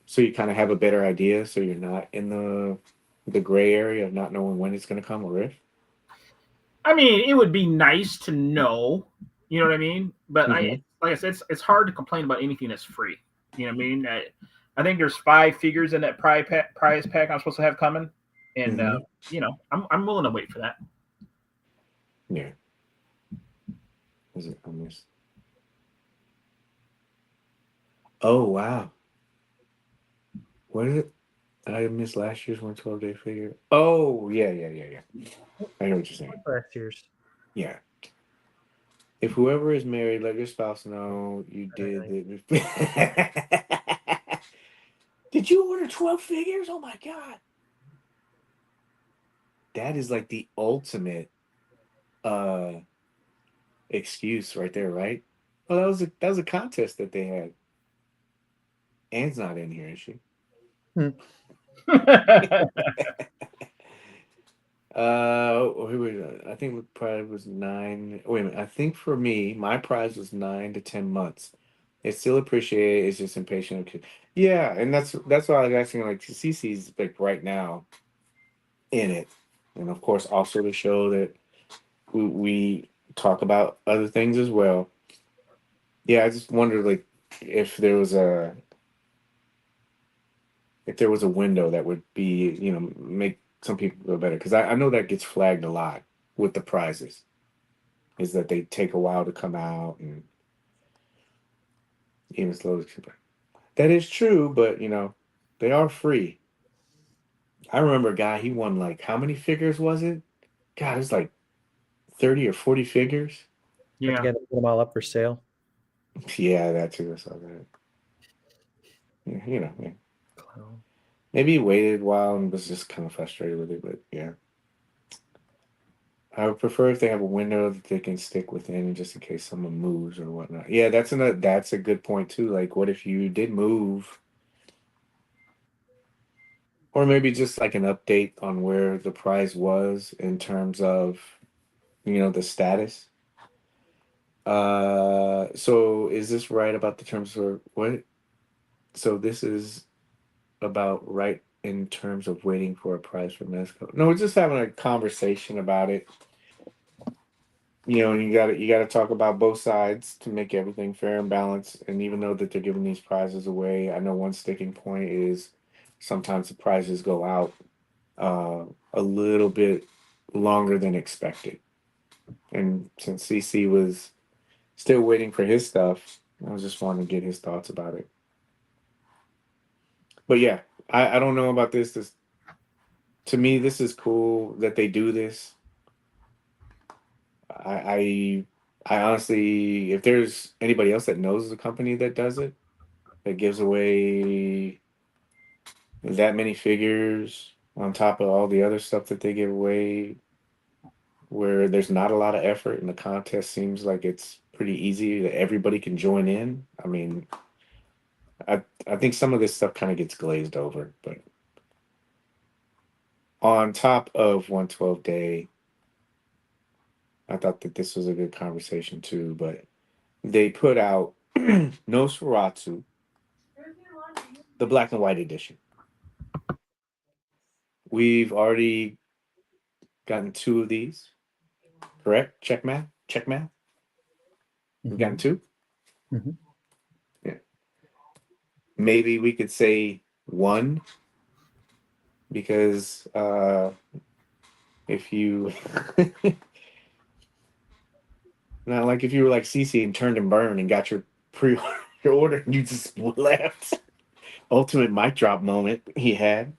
Speaker 1: so you kind of have a better idea, so you're not in the gray area of not knowing when it's going to come or if?
Speaker 3: I mean, it would be nice to know, you know what I mean? But
Speaker 1: Mm-hmm.
Speaker 3: like I said, it's hard to complain about anything that's free. You know what I mean? I think there's 5 figures in that prize pack I'm supposed to have coming, and
Speaker 1: Mm-hmm.
Speaker 3: I'm willing to wait for that.
Speaker 1: Yeah. Is it on this? Oh wow. What is it? I missed last year's 112-day figure. Oh yeah. I know what you're saying.
Speaker 2: last year's.
Speaker 1: Yeah. If whoever is married, let your spouse know you did it. Did you order 12 figures? Oh my god. That is like the ultimate uh excuse right there, right? Oh, that was a contest that they had. Anne's not in here, is she? Who was I think the prize was 9. Wait a minute. I think for me, my prize was 9 to 10 months. It's still appreciated. It's just impatient. Yeah, and that's why I was asking. Like, CC's like right now in it, and of course also to show that we talk about other things as well. Yeah, I just wondered like if there was a window that would be make some people feel better, because I know that gets flagged a lot with the prizes, is that they take a while to come out and even slowly. That is true, but they are free. I remember a guy, he won like how many figures was it? God, it was like 30 or 40 figures.
Speaker 3: Yeah.
Speaker 2: Put them all up for sale.
Speaker 1: Yeah, that too. I saw that. Yeah, yeah.
Speaker 2: Clown.
Speaker 1: Maybe he waited a while and was just kind of frustrated with it, but yeah. I would prefer if they have a window that they can stick within just in case someone moves or whatnot. Yeah, that's a good point too. Like, what if you did move, or maybe just like an update on where the prize was in terms of the status. So is this right about the terms of what? So this is about right in terms of waiting for a prize for Mezco. No, we're just having a conversation about it. And you gotta talk about both sides to make everything fair and balanced. And even though that they're giving these prizes away, I know one sticking point is sometimes the prizes go out a little bit longer than expected. And since CC was still waiting for his stuff, I was just wanting to get his thoughts about it. But yeah, I don't know about this. To me, this is cool that they do this. I I honestly, if there's anybody else that knows the company that does it, that gives away that many figures on top of all the other stuff that they give away, where there's not a lot of effort and the contest seems like it's pretty easy that everybody can join in. I mean, I think some of this stuff kind of gets glazed over, but on top of 112 Day, I thought that this was a good conversation too, but they put out Nosferatu, the black and white edition. We've already gotten 2 of these, correct? Check math? Check math? We've gotten 2?
Speaker 2: Mm-hmm.
Speaker 1: Yeah. Maybe we could say 1 because if you not like if you were like CC and turned and burned and got your pre-order and you just left. Ultimate mic drop moment he had.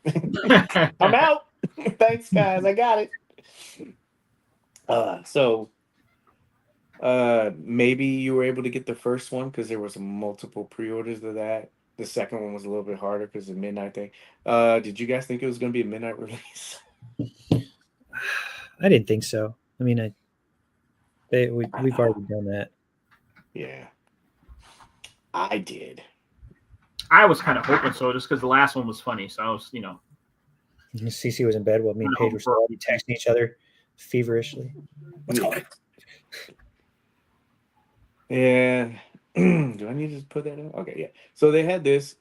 Speaker 1: I'm out. Thanks, guys. I got it. So maybe you were able to get the first one because there was multiple pre-orders of that. The second one was a little bit harder because of the midnight thing. Did you guys think it was going to be a midnight release?
Speaker 2: I didn't think so. I mean, we've already done that.
Speaker 1: Yeah, I did.
Speaker 3: I was kind of hoping so, just because the last one was funny. So I was,
Speaker 2: CC was in bed while me and Paige were still texting each other feverishly. What's going on?
Speaker 1: Yeah. Do I need to put that in? Okay, yeah. So they had this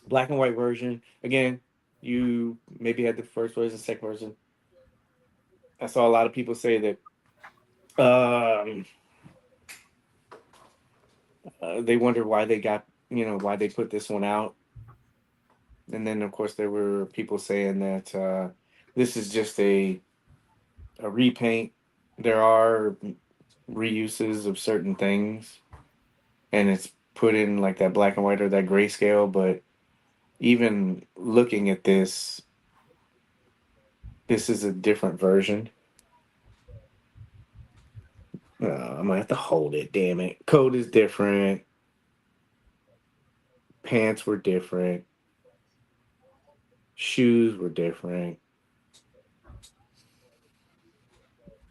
Speaker 1: black and white version. Again, you maybe had the first version, second version. I saw a lot of people say that they wondered why they got, why they put this one out. And then, of course, there were people saying that this is just a repaint. There are reuses of certain things, and it's put in like that black and white or that grayscale. But even looking at this is a different version. I'm gonna have to hold it. Damn it! Coat is different. Pants were different. Shoes were different.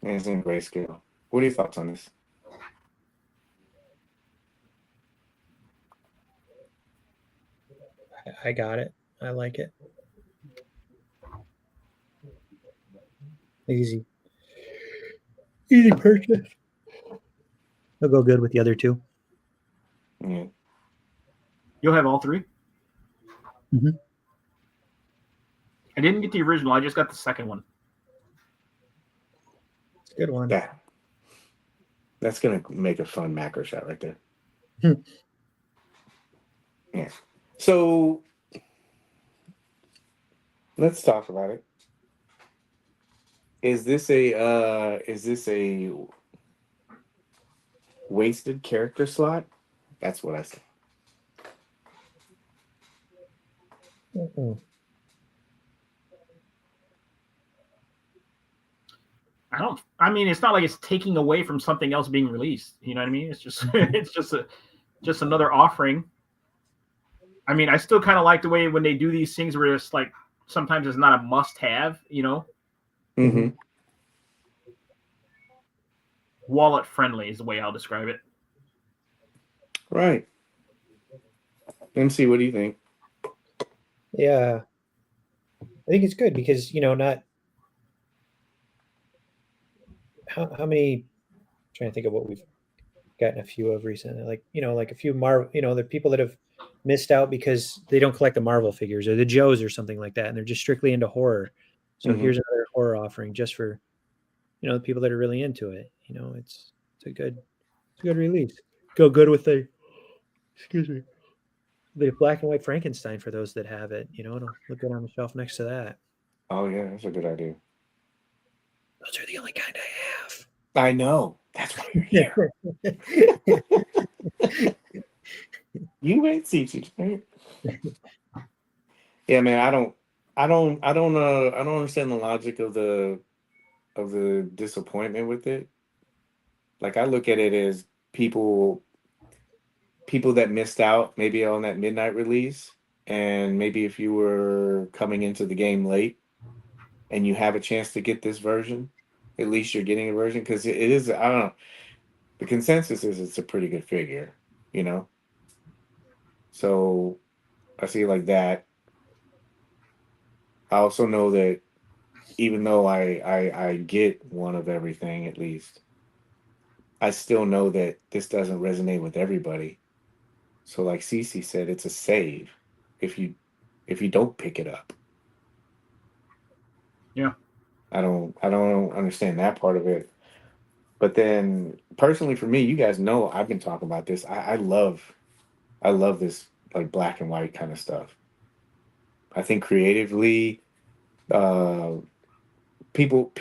Speaker 1: And it's in grayscale. What are your thoughts on this?
Speaker 2: I got it. I like it. Easy purchase. It'll go good with the other 2.
Speaker 1: Yeah.
Speaker 3: You'll have all 3?
Speaker 2: Mm-hmm.
Speaker 3: I didn't get the original. I just got the second one.
Speaker 2: It's a good one.
Speaker 1: That's going to make a fun macro shot right there. Yeah. So let's talk about it. Is this a wasted character slot? That's what I say.
Speaker 2: Mm-mm.
Speaker 3: I mean, it's not like it's taking away from something else being released. You know what I mean? It's just it's just another offering. I mean, I still kind of like the way when they do these things where it's like sometimes it's not a must-have,
Speaker 1: Mm-hmm.
Speaker 3: Wallet friendly is the way I'll describe it.
Speaker 1: Right. MC, what do you think?
Speaker 2: Yeah. I think it's good because, not how many, I'm trying to think of what we've gotten a few of recently, like a few Marvel, the people that have missed out because they don't collect the Marvel figures or the Joes or something like that, and they're just strictly into horror. So here's another horror offering just for, the people that are really into it. It's a good release. Go good with the black and white Frankenstein for those that have it. It'll look good on the shelf next to that.
Speaker 1: Oh yeah, that's a good idea.
Speaker 2: Those are the only kind I have.
Speaker 1: I know. That's why you're here. You ain't CC. Yeah, man. I don't understand the logic of the disappointment with it. like I look at it as people that missed out maybe on that midnight release, and maybe if you were coming into the game late and you have a chance to get this version, at least you're getting a version, because it is, I don't know, the consensus is it's a pretty good figure, you know. So I see it like that. I also know that even though I get one of everything at least, I still know that this doesn't resonate with everybody. So like Cece said, it's a save if you don't pick it up.
Speaker 3: Yeah.
Speaker 1: I don't understand that part of it. But then personally for me, you guys know I've been talking about this. I love this like black and white kind of stuff. I think creatively, uh people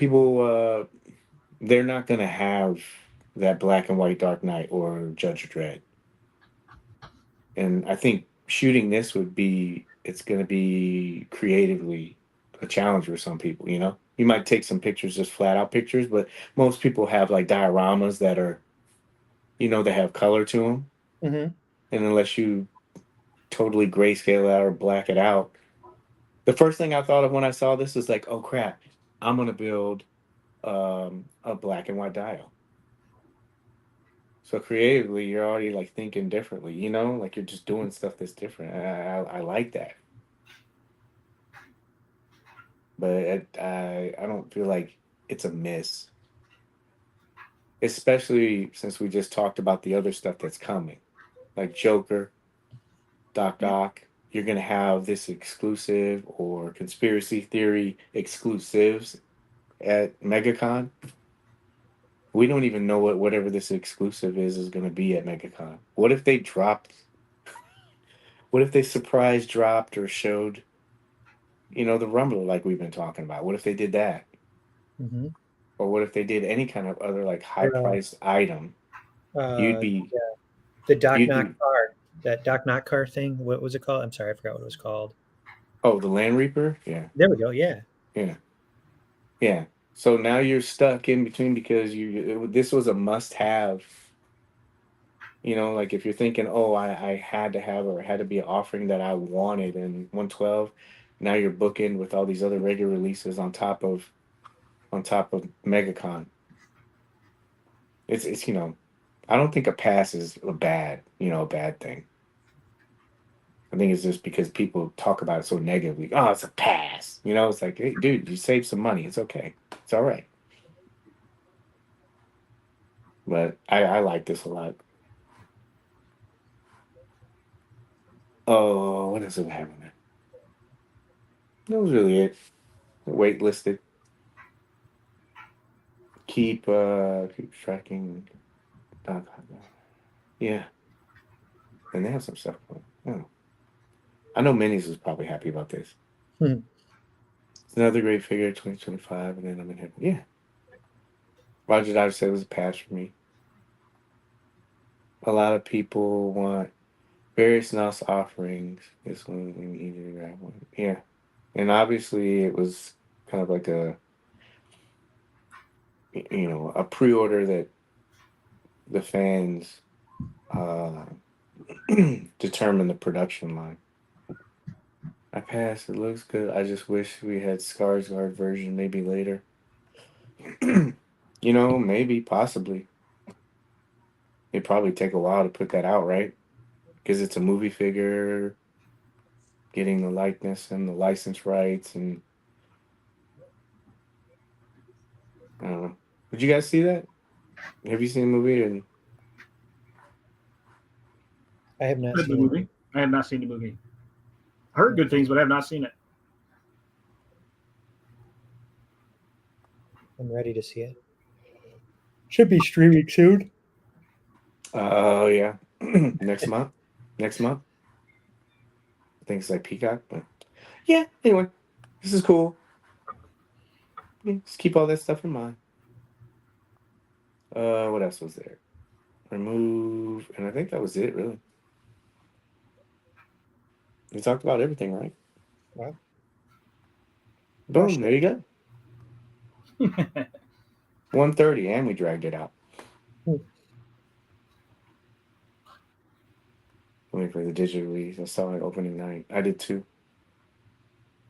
Speaker 1: they're not gonna have that black and white Dark Knight or Judge Dredd. And I think shooting this it's gonna be creatively a challenge for some people, you know? You might take some pictures, just flat out pictures, but most people have like dioramas that are, you know, they have color to them.
Speaker 2: Mm-hmm.
Speaker 1: And unless you totally grayscale it out or black it out, the first thing I thought of when I saw this was like, oh crap, I'm gonna build a black and white dial. So creatively, you're already like thinking differently, you know, like you're just doing stuff that's different. I like that, but I don't feel like it's a miss, especially since we just talked about the other stuff that's coming, like Joker, Doc Ock. You're gonna have this exclusive or conspiracy theory exclusives at MegaCon. We don't even know what whatever this exclusive is going to be at MegaCon. What if they dropped? What if they surprise dropped or showed, you know, the Rumble like we've been talking about? What if they did that?
Speaker 2: Mm-hmm.
Speaker 1: Or what if they did any kind of other like high priced item? You'd be
Speaker 2: Yeah. The Doc
Speaker 1: you'd
Speaker 2: Knock
Speaker 1: be
Speaker 2: car, that Doc Knock car thing. What was it called? I'm sorry, I forgot what it was called.
Speaker 1: oh, the Land Reaper? Yeah.
Speaker 2: There we go. Yeah.
Speaker 1: Yeah. Yeah. So now you're stuck in between because this was a must have. You know, like if you're thinking, oh, I had to have or it had to be an offering that I wanted in 112, now you're booking with all these other regular releases on top of MegaCon. It's you know, I don't think a pass is a bad thing. I think it's just because people talk about it so negatively. Oh, it's a pass. You know, it's like, hey, dude, you saved some money. It's okay. It's all right. But I like this a lot. Oh, what else do we have in there? That was really it. Waitlisted. Keep tracking. Yeah. And they have some stuff going. Oh. I know Minis was probably happy about this.
Speaker 2: Hmm.
Speaker 1: It's another great figure, 2025, and then I'm in heaven. Yeah. Roger Dodge said it was a pass for me. A lot of people want various NOS offerings. This one we needed to grab one. Yeah. And obviously it was kind of like a pre-order that the fans determine the production line. I passed. It looks good. I just wish we had Skarsgård version maybe later. You know, maybe, possibly. It'd probably take a while to put that out, right? Because it's a movie figure, getting the likeness and the license rights, and I don't know. Did you guys see that? Have you seen the movie? And
Speaker 2: I have not
Speaker 3: The
Speaker 2: seen
Speaker 3: movie. I have not seen the movie. I heard good things, but I have not seen it.
Speaker 2: I'm ready to see it. Should be streaming soon.
Speaker 1: oh yeah, next month. Next month. I think it's like Peacock, but yeah. Anyway, this is cool. Yeah, just keep all that stuff in mind. What else was there? Remove, and I think that was it, really. We talked about everything, right?
Speaker 2: Wow.
Speaker 1: Boom, there you go. 1:30, and we dragged it out. Waiting for the digital release. I saw it opening night. I did too.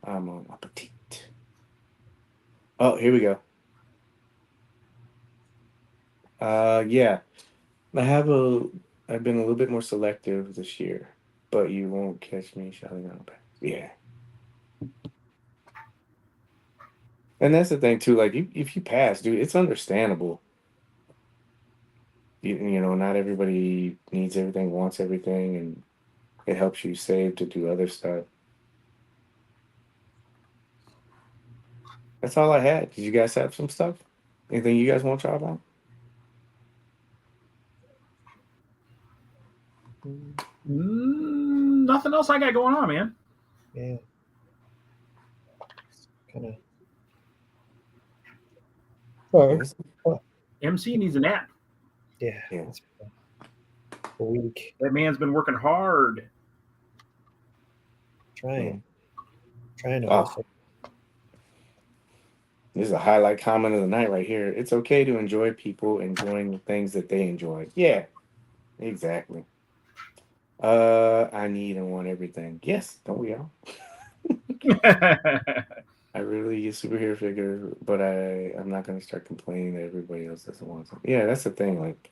Speaker 1: I'm on appetit. Oh, here we go. Yeah. I've been a little bit more selective this year, but you won't catch me shouting out. Yeah. And that's the thing too. Like, if you pass, dude, it's understandable. You know, not everybody needs everything, wants everything, and it helps you save to do other stuff. That's all I had. Did you guys have some stuff? Anything you guys want to try about?
Speaker 3: Nothing else I got going on, man.
Speaker 2: Yeah. Kind of.
Speaker 1: Yes.
Speaker 3: MC needs a nap.
Speaker 2: Yeah.
Speaker 1: Yeah.
Speaker 2: It's a week.
Speaker 3: That man's been working hard.
Speaker 2: Trying to.
Speaker 1: Oh. This is a highlight comment of the night right here. It's okay to enjoy people enjoying the things that they enjoy. Yeah, exactly. I need and want everything. Yes, don't we all? I really get superhero figure, but I'm not gonna start complaining that everybody else doesn't want them. Yeah, that's the thing. Like,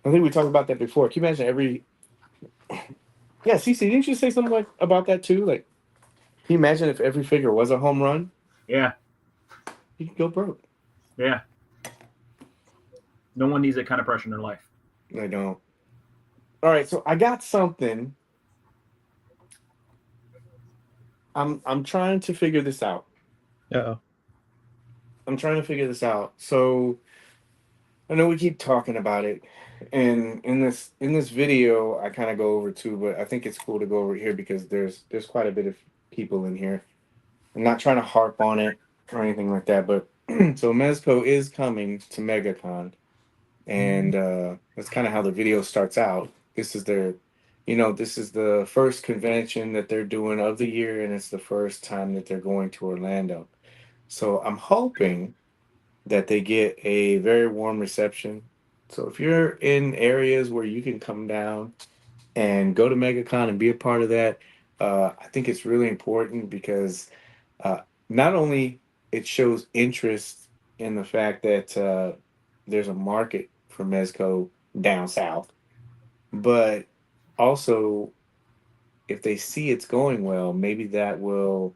Speaker 1: I think we talked about that before. Can you imagine every? Yeah, Cece, didn't you say something about that too? Like, can you imagine if every figure was a home run?
Speaker 3: Yeah.
Speaker 1: You could go broke.
Speaker 3: Yeah. No one needs that kind of pressure in their life.
Speaker 1: I don't. All right, so I got something. I'm trying to figure this out.
Speaker 2: Uh-oh.
Speaker 1: I'm trying to figure this out. So I know we keep talking about it, and in this video, I kind of go over too, but I think it's cool to go over here because there's quite a bit of people in here. I'm not trying to harp on it or anything like that, but so Mezco is coming to MegaCon, and that's kind of how the video starts out. This is their, this is the first convention that they're doing of the year, and it's the first time that they're going to Orlando. So I'm hoping that they get a very warm reception. So if you're in areas where you can come down and go to MegaCon and be a part of that, I think it's really important because not only it shows interest in the fact that there's a market for Mezco down south, but also if they see it's going well, maybe that will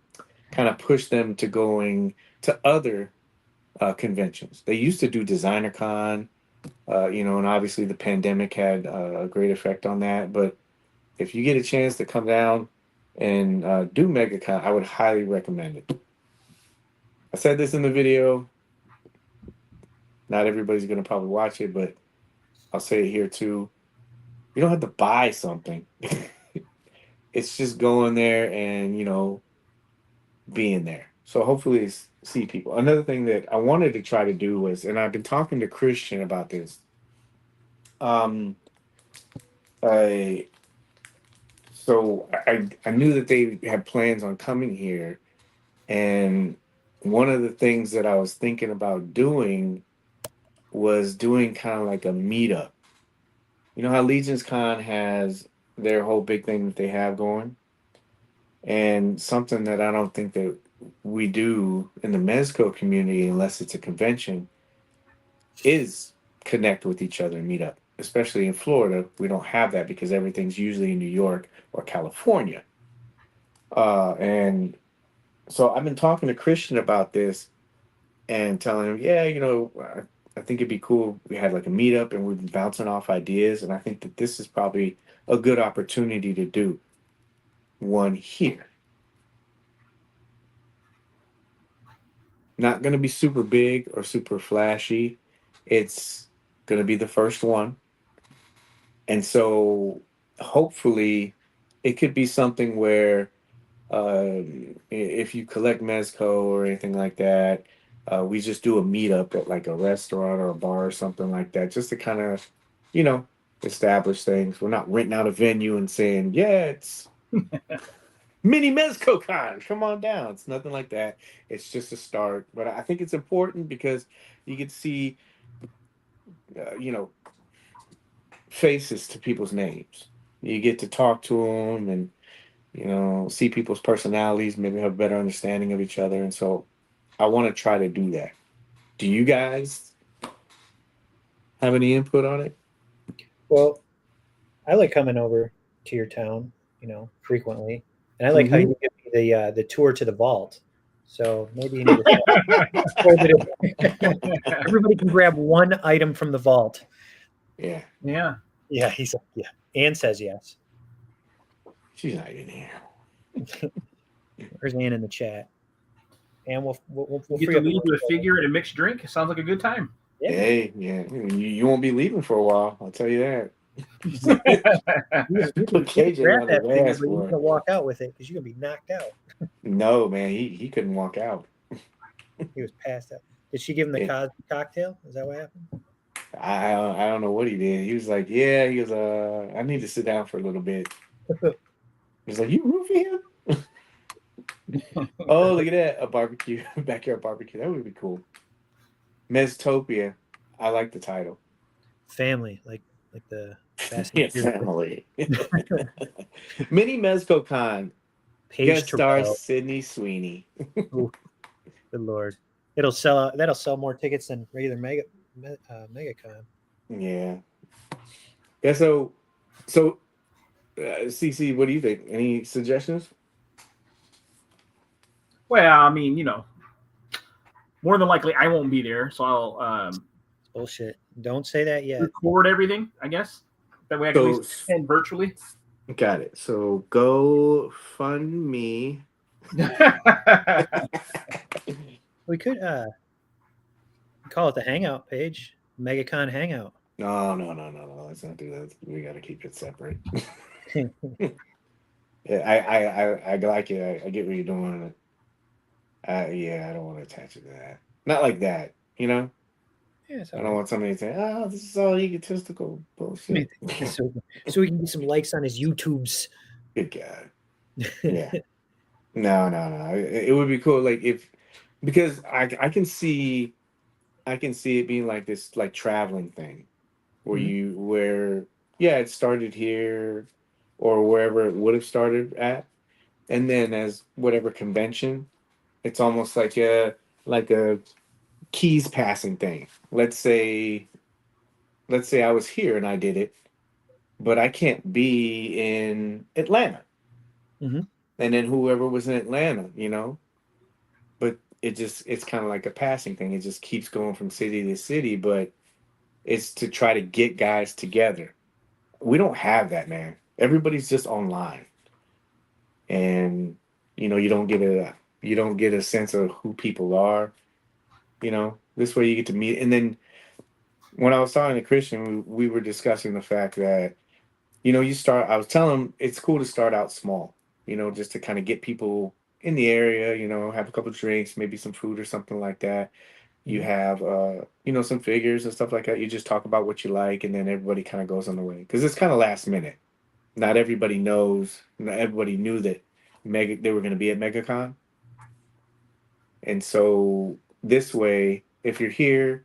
Speaker 1: kind of push them to going to other conventions. They used to do Designer Con, and obviously the pandemic had a great effect on that. But if you get a chance to come down and do MegaCon, I would highly recommend it. I said this in the video. Not everybody's going to probably watch it, but I'll say it here too. You don't have to buy something. It's just going there and, being there. So hopefully see people. Another thing that I wanted to try to do was, and I've been talking to Christian about this. I knew that they had plans on coming here, and one of the things that I was thinking about doing was doing kind of like a meetup. You know how Legions Con has their whole big thing that they have going? And something that I don't think that we do in the Mezco community, unless it's a convention, is connect with each other and meet up. Especially in Florida, we don't have that because everything's usually in New York or California. And so I've been talking to Christian about this and telling him, yeah, I think it'd be cool. We had like a meetup and we've been bouncing off ideas. And I think that this is probably a good opportunity to do one here. Not going to be super big or super flashy. It's going to be the first one. And so hopefully it could be something where if you collect Mezco or anything like that, we just do a meetup at like a restaurant or a bar or something like that, just to kind of, establish things. We're not renting out a venue and saying, yeah, it's mini Mezco Con, come on down. It's nothing like that. It's just a start. But I think it's important because you get to see faces to people's names. You get to talk to them and see people's personalities, maybe have a better understanding of each other. And so I want to try to do that. Do you guys have any input on it?
Speaker 2: Well, I like coming over to your town, frequently, and I like how you give me the tour to the vault. So maybe you need to everybody can grab one item from the vault.
Speaker 1: Yeah.
Speaker 3: Yeah.
Speaker 2: Yeah, he's yeah. Anne says yes.
Speaker 1: She's not in here.
Speaker 2: There's Anne in the chat. And we'll
Speaker 3: get to leave with a figure and a mixed drink. It sounds like a good time.
Speaker 1: Yeah. Hey, yeah. You won't be leaving for a while. I'll tell you that.
Speaker 2: You grab that figure, but you're gonna walk out with it because you're gonna be knocked out.
Speaker 1: No, man, he couldn't walk out.
Speaker 2: He was passed out. Did she give him the Cosby cocktail? Is that what happened?
Speaker 1: I don't know what he did. He was like, yeah, he was I need to sit down for a little bit. He's like, you roofie him? Oh, look at that. A barbecue, backyard barbecue. That would be cool. Meztopia. I like the title.
Speaker 2: Family, like the
Speaker 1: yeah, family. Mini MezcoCon.
Speaker 2: Paige
Speaker 1: Guest star Sydney Sweeney.
Speaker 2: Ooh, good Lord. It'll sell out. That'll sell more tickets than regular MegaCon.
Speaker 1: Yeah. Yeah, so CC, what do you think? Any suggestions?
Speaker 3: Well, I mean, more than likely I won't be there, so I'll
Speaker 2: bullshit. Don't say that yet.
Speaker 3: Record everything, I guess. That way I can attend virtually.
Speaker 1: Got it. So go fund me.
Speaker 2: We could call it the Hangout page, MegaCon Hangout.
Speaker 1: No. Let's not do that. We got to keep it separate. Yeah, I like it. I get what you're doing. Yeah, I don't want to attach it to that. Not like that,
Speaker 2: Yeah,
Speaker 1: I don't want somebody to say, "Oh, this is all egotistical bullshit."
Speaker 2: so we can get some likes on his YouTubes.
Speaker 1: Good God. Yeah. No. It would be cool, like because I can see it being like this, like traveling thing, where it started here or wherever it would have started at, and then as whatever convention, it's almost like a keys passing thing. Let's say I was here and I did it, but I can't be in Atlanta. And then whoever was in Atlanta, but it's kind of like a passing thing. It just keeps going from city to city, but it's to try to get guys together. We don't have that, man. Everybody's just online. And you don't get a sense of who people are. This way you get to meet. And then when I was talking to Christian, we were discussing the fact that, I was telling him it's cool to start out small, just to kind of get people in the area, have a couple of drinks, maybe some food or something like that. You have, some figures and stuff like that. You just talk about what you like, and then everybody kind of goes on the way. Because it's kind of last minute. Not everybody knows. Not everybody knew that they were going to be at MegaCon. And so this way, if you're here,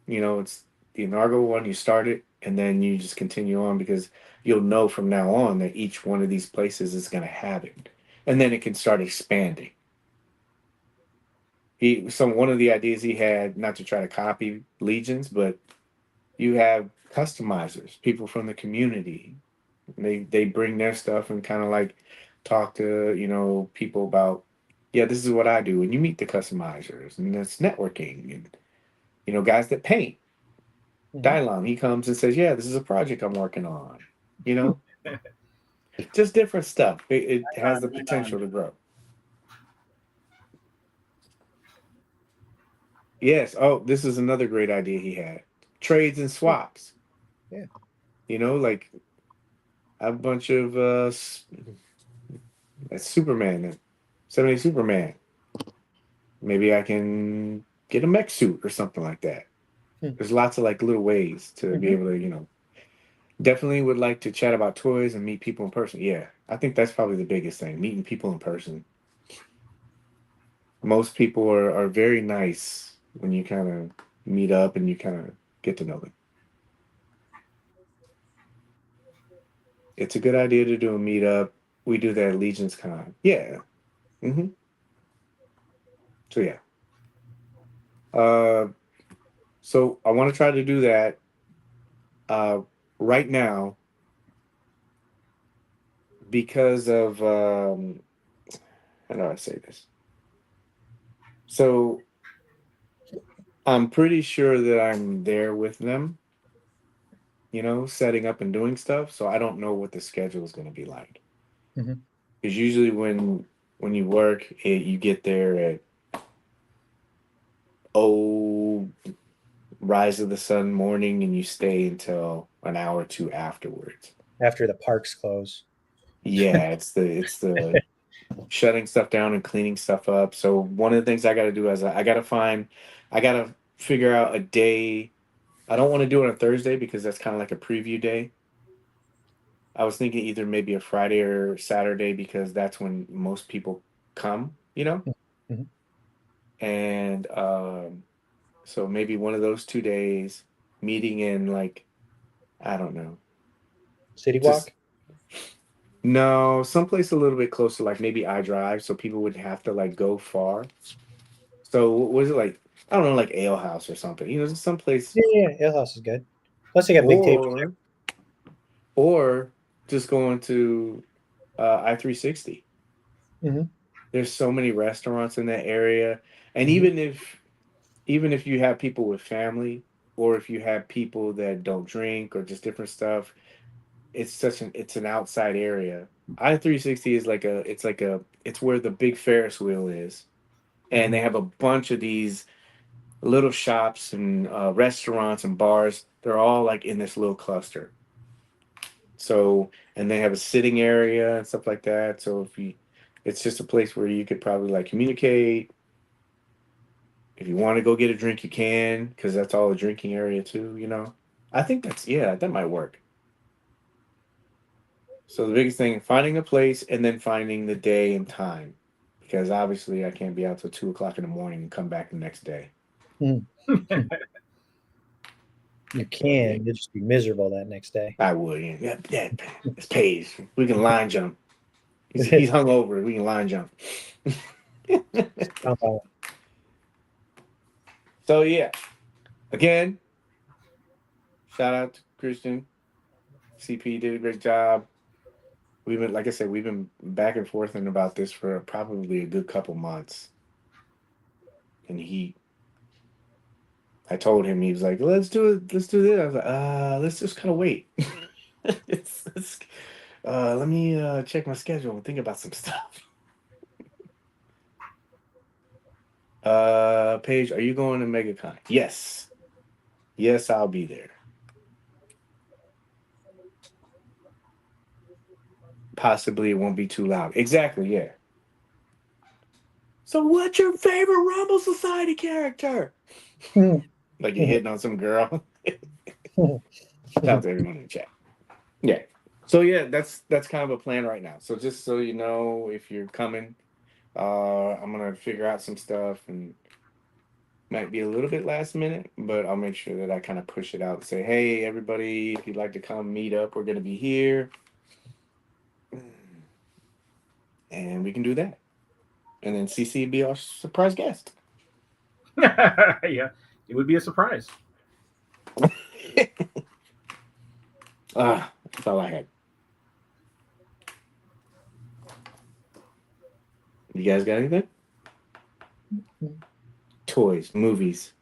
Speaker 1: it's the inaugural one, you start it, and then you just continue on, because you'll know from now on that each one of these places is going to have it. And then it can start expanding. One of the ideas he had, not to try to copy Legions, but you have customizers, people from the community. They bring their stuff and kind of like talk to, people about, this is what I do. And you meet the customizers, and that's networking, and, guys that paint. Dylon, he comes and says, this is a project I'm working on, just different stuff. It has the potential to grow. Yes. Oh, this is another great idea he had. Trades and swaps.
Speaker 2: Yeah.
Speaker 1: Like a bunch of Superman, 70 Superman. Maybe I can get a mech suit or something like that. There's lots of like little ways to be able to, definitely would like to chat about toys and meet people in person. Yeah, I think that's probably the biggest thing, meeting people in person. Most people are very nice when you kind of meet up and you kind of get to know them. it's a good idea to do a meetup. We do that at Legions Con. Yeah. Mm-hmm. So yeah. Uh, so I want to try to do that. Right now, because of how do I say this? So I'm pretty sure that I'm there with them, setting up and doing stuff. So I don't know what the schedule is going to be like.
Speaker 2: Mhm.
Speaker 1: Because usually when you work, you get there at oh rise of the sun morning, and you stay until an hour or two afterwards.
Speaker 2: After the parks close.
Speaker 1: Yeah, it's the shutting stuff down and cleaning stuff up. So one of the things I got to do is I got to figure out a day. I don't want to do it on Thursday because that's kind of like a preview day. I was thinking either maybe a Friday or Saturday because that's when most people come.
Speaker 2: Mhm.
Speaker 1: And so maybe one of those 2 days, meeting in like, I don't know,
Speaker 2: City
Speaker 1: just
Speaker 2: Walk.
Speaker 1: no, someplace a little bit closer, like maybe I drive, so people would have to like go far. So what was it like? I don't know, like Ale House or something. Just someplace,
Speaker 2: Yeah, Ale House is good. Plus, they got big tables there.
Speaker 1: or just going to I-360.
Speaker 2: Mhm.
Speaker 1: There's so many restaurants in that area, and
Speaker 2: Mhm.
Speaker 1: even if you have people with family, or if you have people that don't drink or just different stuff, it's an outside area. I-360 is it's where the big Ferris wheel is, and they
Speaker 2: Mhm.
Speaker 1: have a bunch of these little shops and restaurants and bars. They're all like in this little cluster. So, and they have a sitting area and stuff like that. So it's just a place where you could probably like communicate. If you want to go get a drink, you can, because that's all a drinking area too. I think that might work. So the biggest thing, finding a place and then finding the day and time, because obviously I can't be out till 2 o'clock in the morning and come back the next day.
Speaker 2: Mhm. You can. You'll just be miserable that next day.
Speaker 1: I would, yeah. It's Paige. We can line jump. He's hungover. We can line jump. So yeah, again, shout out to Christian. CP did a great job. Like I said, we've been back and forth about this for probably a good couple months. And I told him, he was like, let's do it. Let's do this. I was like, let's just kind of wait. Let me check my schedule and think about some stuff. Paige, are you going to MegaCon? Yes. Yes, I'll be there. Possibly it won't be too loud. Exactly, yeah. So what's your favorite Rumble Society character? Like you're hitting on some girl. Shout out to everyone in the chat. Yeah. So yeah, that's kind of a plan right now. So just so you know, if you're coming, I'm gonna figure out some stuff, and might be a little bit last minute, but I'll make sure that I kind of push it out and say, hey, everybody, if you'd like to come meet up, we're gonna be here. And we can do that. And then CC be our surprise guest.
Speaker 3: Yeah, it would be a surprise.
Speaker 1: That's all I had. You guys got anything? Toys, movies.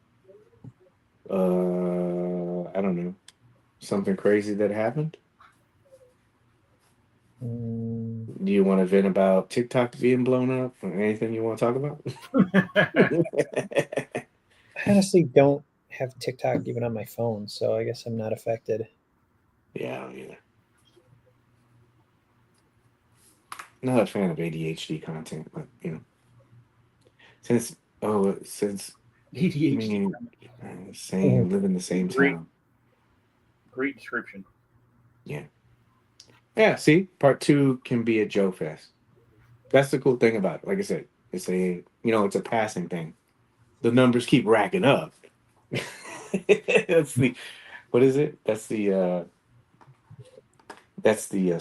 Speaker 1: I don't know. Something crazy that happened? Do you want to vent about TikTok being blown up or anything you want to talk about?
Speaker 2: I honestly don't have TikTok even on my phone, so I guess I'm not affected.
Speaker 1: Yeah, I don't either. Not a fan of ADHD content, but since
Speaker 3: ADHD.
Speaker 1: live in the same
Speaker 3: Great.
Speaker 1: town.
Speaker 3: Great description.
Speaker 1: Yeah, see, part 2 can be a Joe Fest. That's the cool thing about it. Like I said, it's a passing thing. The numbers keep racking up. That's the, what is it? That's the That's the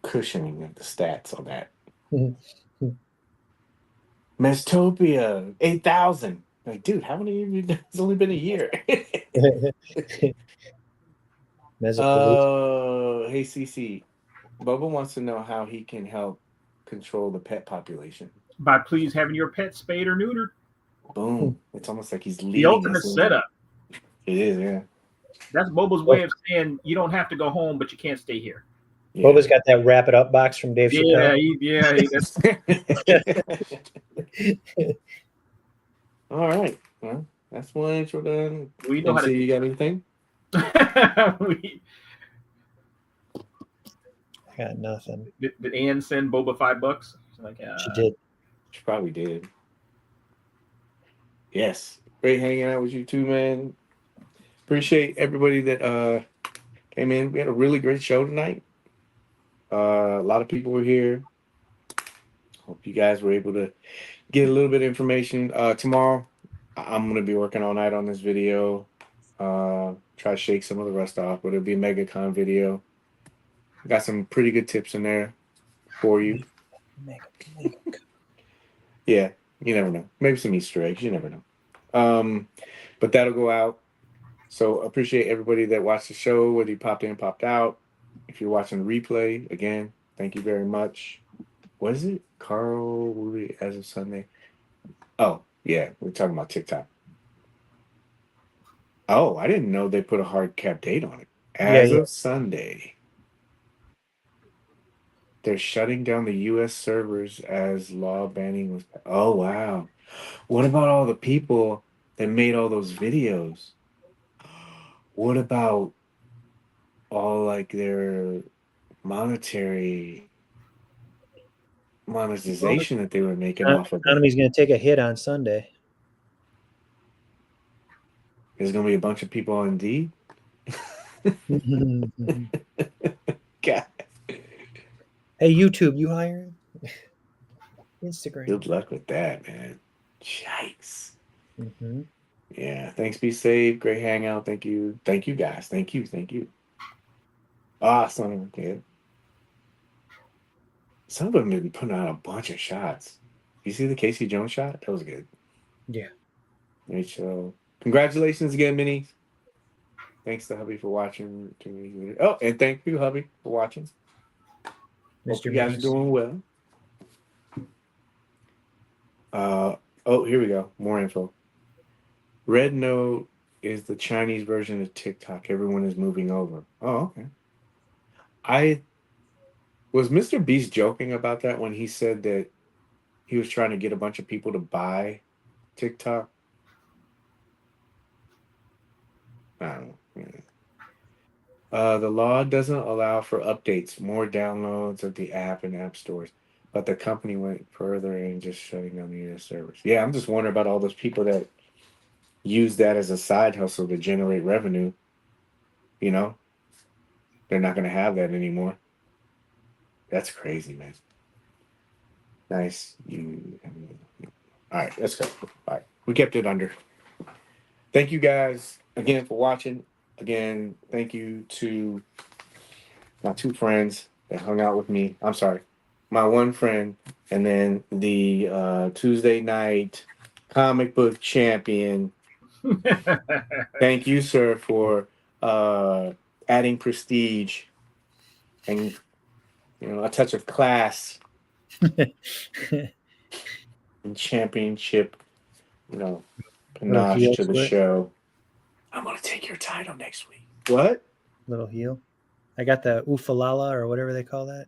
Speaker 1: cushioning of the stats on that. Mestopia 8,000. Like, dude, how many of you? It's only been a year. Oh, hey CC. Bubba wants to know how he can help control the pet population.
Speaker 3: By please having your pet spayed or neutered.
Speaker 1: Boom. It's almost like he's
Speaker 3: The
Speaker 1: leading
Speaker 3: ultimate
Speaker 1: us in.
Speaker 3: setup.
Speaker 1: It is, yeah.
Speaker 3: That's Boba's way of saying you don't have to go home, but you can't stay here.
Speaker 1: Yeah.
Speaker 2: Boba's got that wrap it up box from Dave Chappelle.
Speaker 1: All right. Well, that's one intro done.
Speaker 3: We know how to.
Speaker 1: You got anything?
Speaker 2: I got nothing.
Speaker 3: Did Ann send Boba $5? Like,
Speaker 2: She did.
Speaker 1: She probably did. Yes. Great hanging out with you too, man. Appreciate everybody that came in. We had a really great show tonight. A lot of people were here. Hope you guys were able to get a little bit of information. Tomorrow, I'm going to be working all night on this video. Try to shake some of the rust off, but it'll be a MegaCon video. Got some pretty good tips in there for you. Yeah, you never know. Maybe some Easter eggs. You never know. But that'll go out. So appreciate everybody that watched the show, whether you popped in, popped out. If you're watching the replay, again, thank you very much. What is it? Carl Woolley as of Sunday. Oh, yeah, we're talking about TikTok. Oh, I didn't know they put a hard cap date on it. As of Sunday. They're shutting down the U.S. servers as law banning was. Oh, wow. What about all the people that made all those videos? What about all like their monetization that they were making off of it?
Speaker 2: Economy's going to take a hit on Sunday.
Speaker 1: There's going to be a bunch of people on Indeed. God.
Speaker 2: Hey, YouTube, you hiring? Instagram.
Speaker 1: Good luck with that, man. Yikes.
Speaker 2: Mm-hmm.
Speaker 1: Yeah. Thanks. Be safe. Great hangout. Thank you. Thank you, guys. Thank you. Thank you. Awesome. Yeah. Some of them have been putting out a bunch of shots. You see the Casey Jones shot? That was good.
Speaker 2: Yeah.
Speaker 1: Great show. Congratulations again, Minnie. Thanks to hubby for watching. Oh, and thank you, hubby, for watching. Hope you guys are doing well. Oh, here we go. More info. Red Note is the Chinese version of TikTok. Everyone is moving over. Oh, okay. Was Mr. Beast joking about that when he said that he was trying to get a bunch of people to buy TikTok? I don't know. The law doesn't allow for updates, more downloads of the app and app stores, but the company went further and just shutting down the US servers. Yeah, I'm just wondering about all those people that use that as a side hustle to generate revenue. You know, they're not going to have that anymore. That's crazy, man. Nice. All right, let's go. All right, we kept it under. Thank you guys again for watching. Again, thank you to my two friends that hung out with me. I'm sorry, my one friend, and then the Tuesday night comic book champion. Thank you, sir, for adding prestige and a touch of class and championship, panache to the show. I'm gonna take your title next week. What?
Speaker 2: Little heel. I got the oofalala or whatever they call that.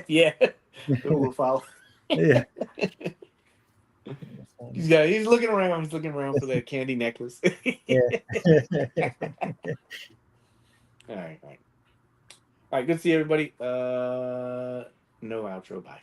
Speaker 1: Yeah. Oofalala.
Speaker 2: Yeah.
Speaker 1: He's looking around. He's looking around for that candy necklace.
Speaker 2: Yeah.
Speaker 1: All right. Good to see everybody. No outro. Bye.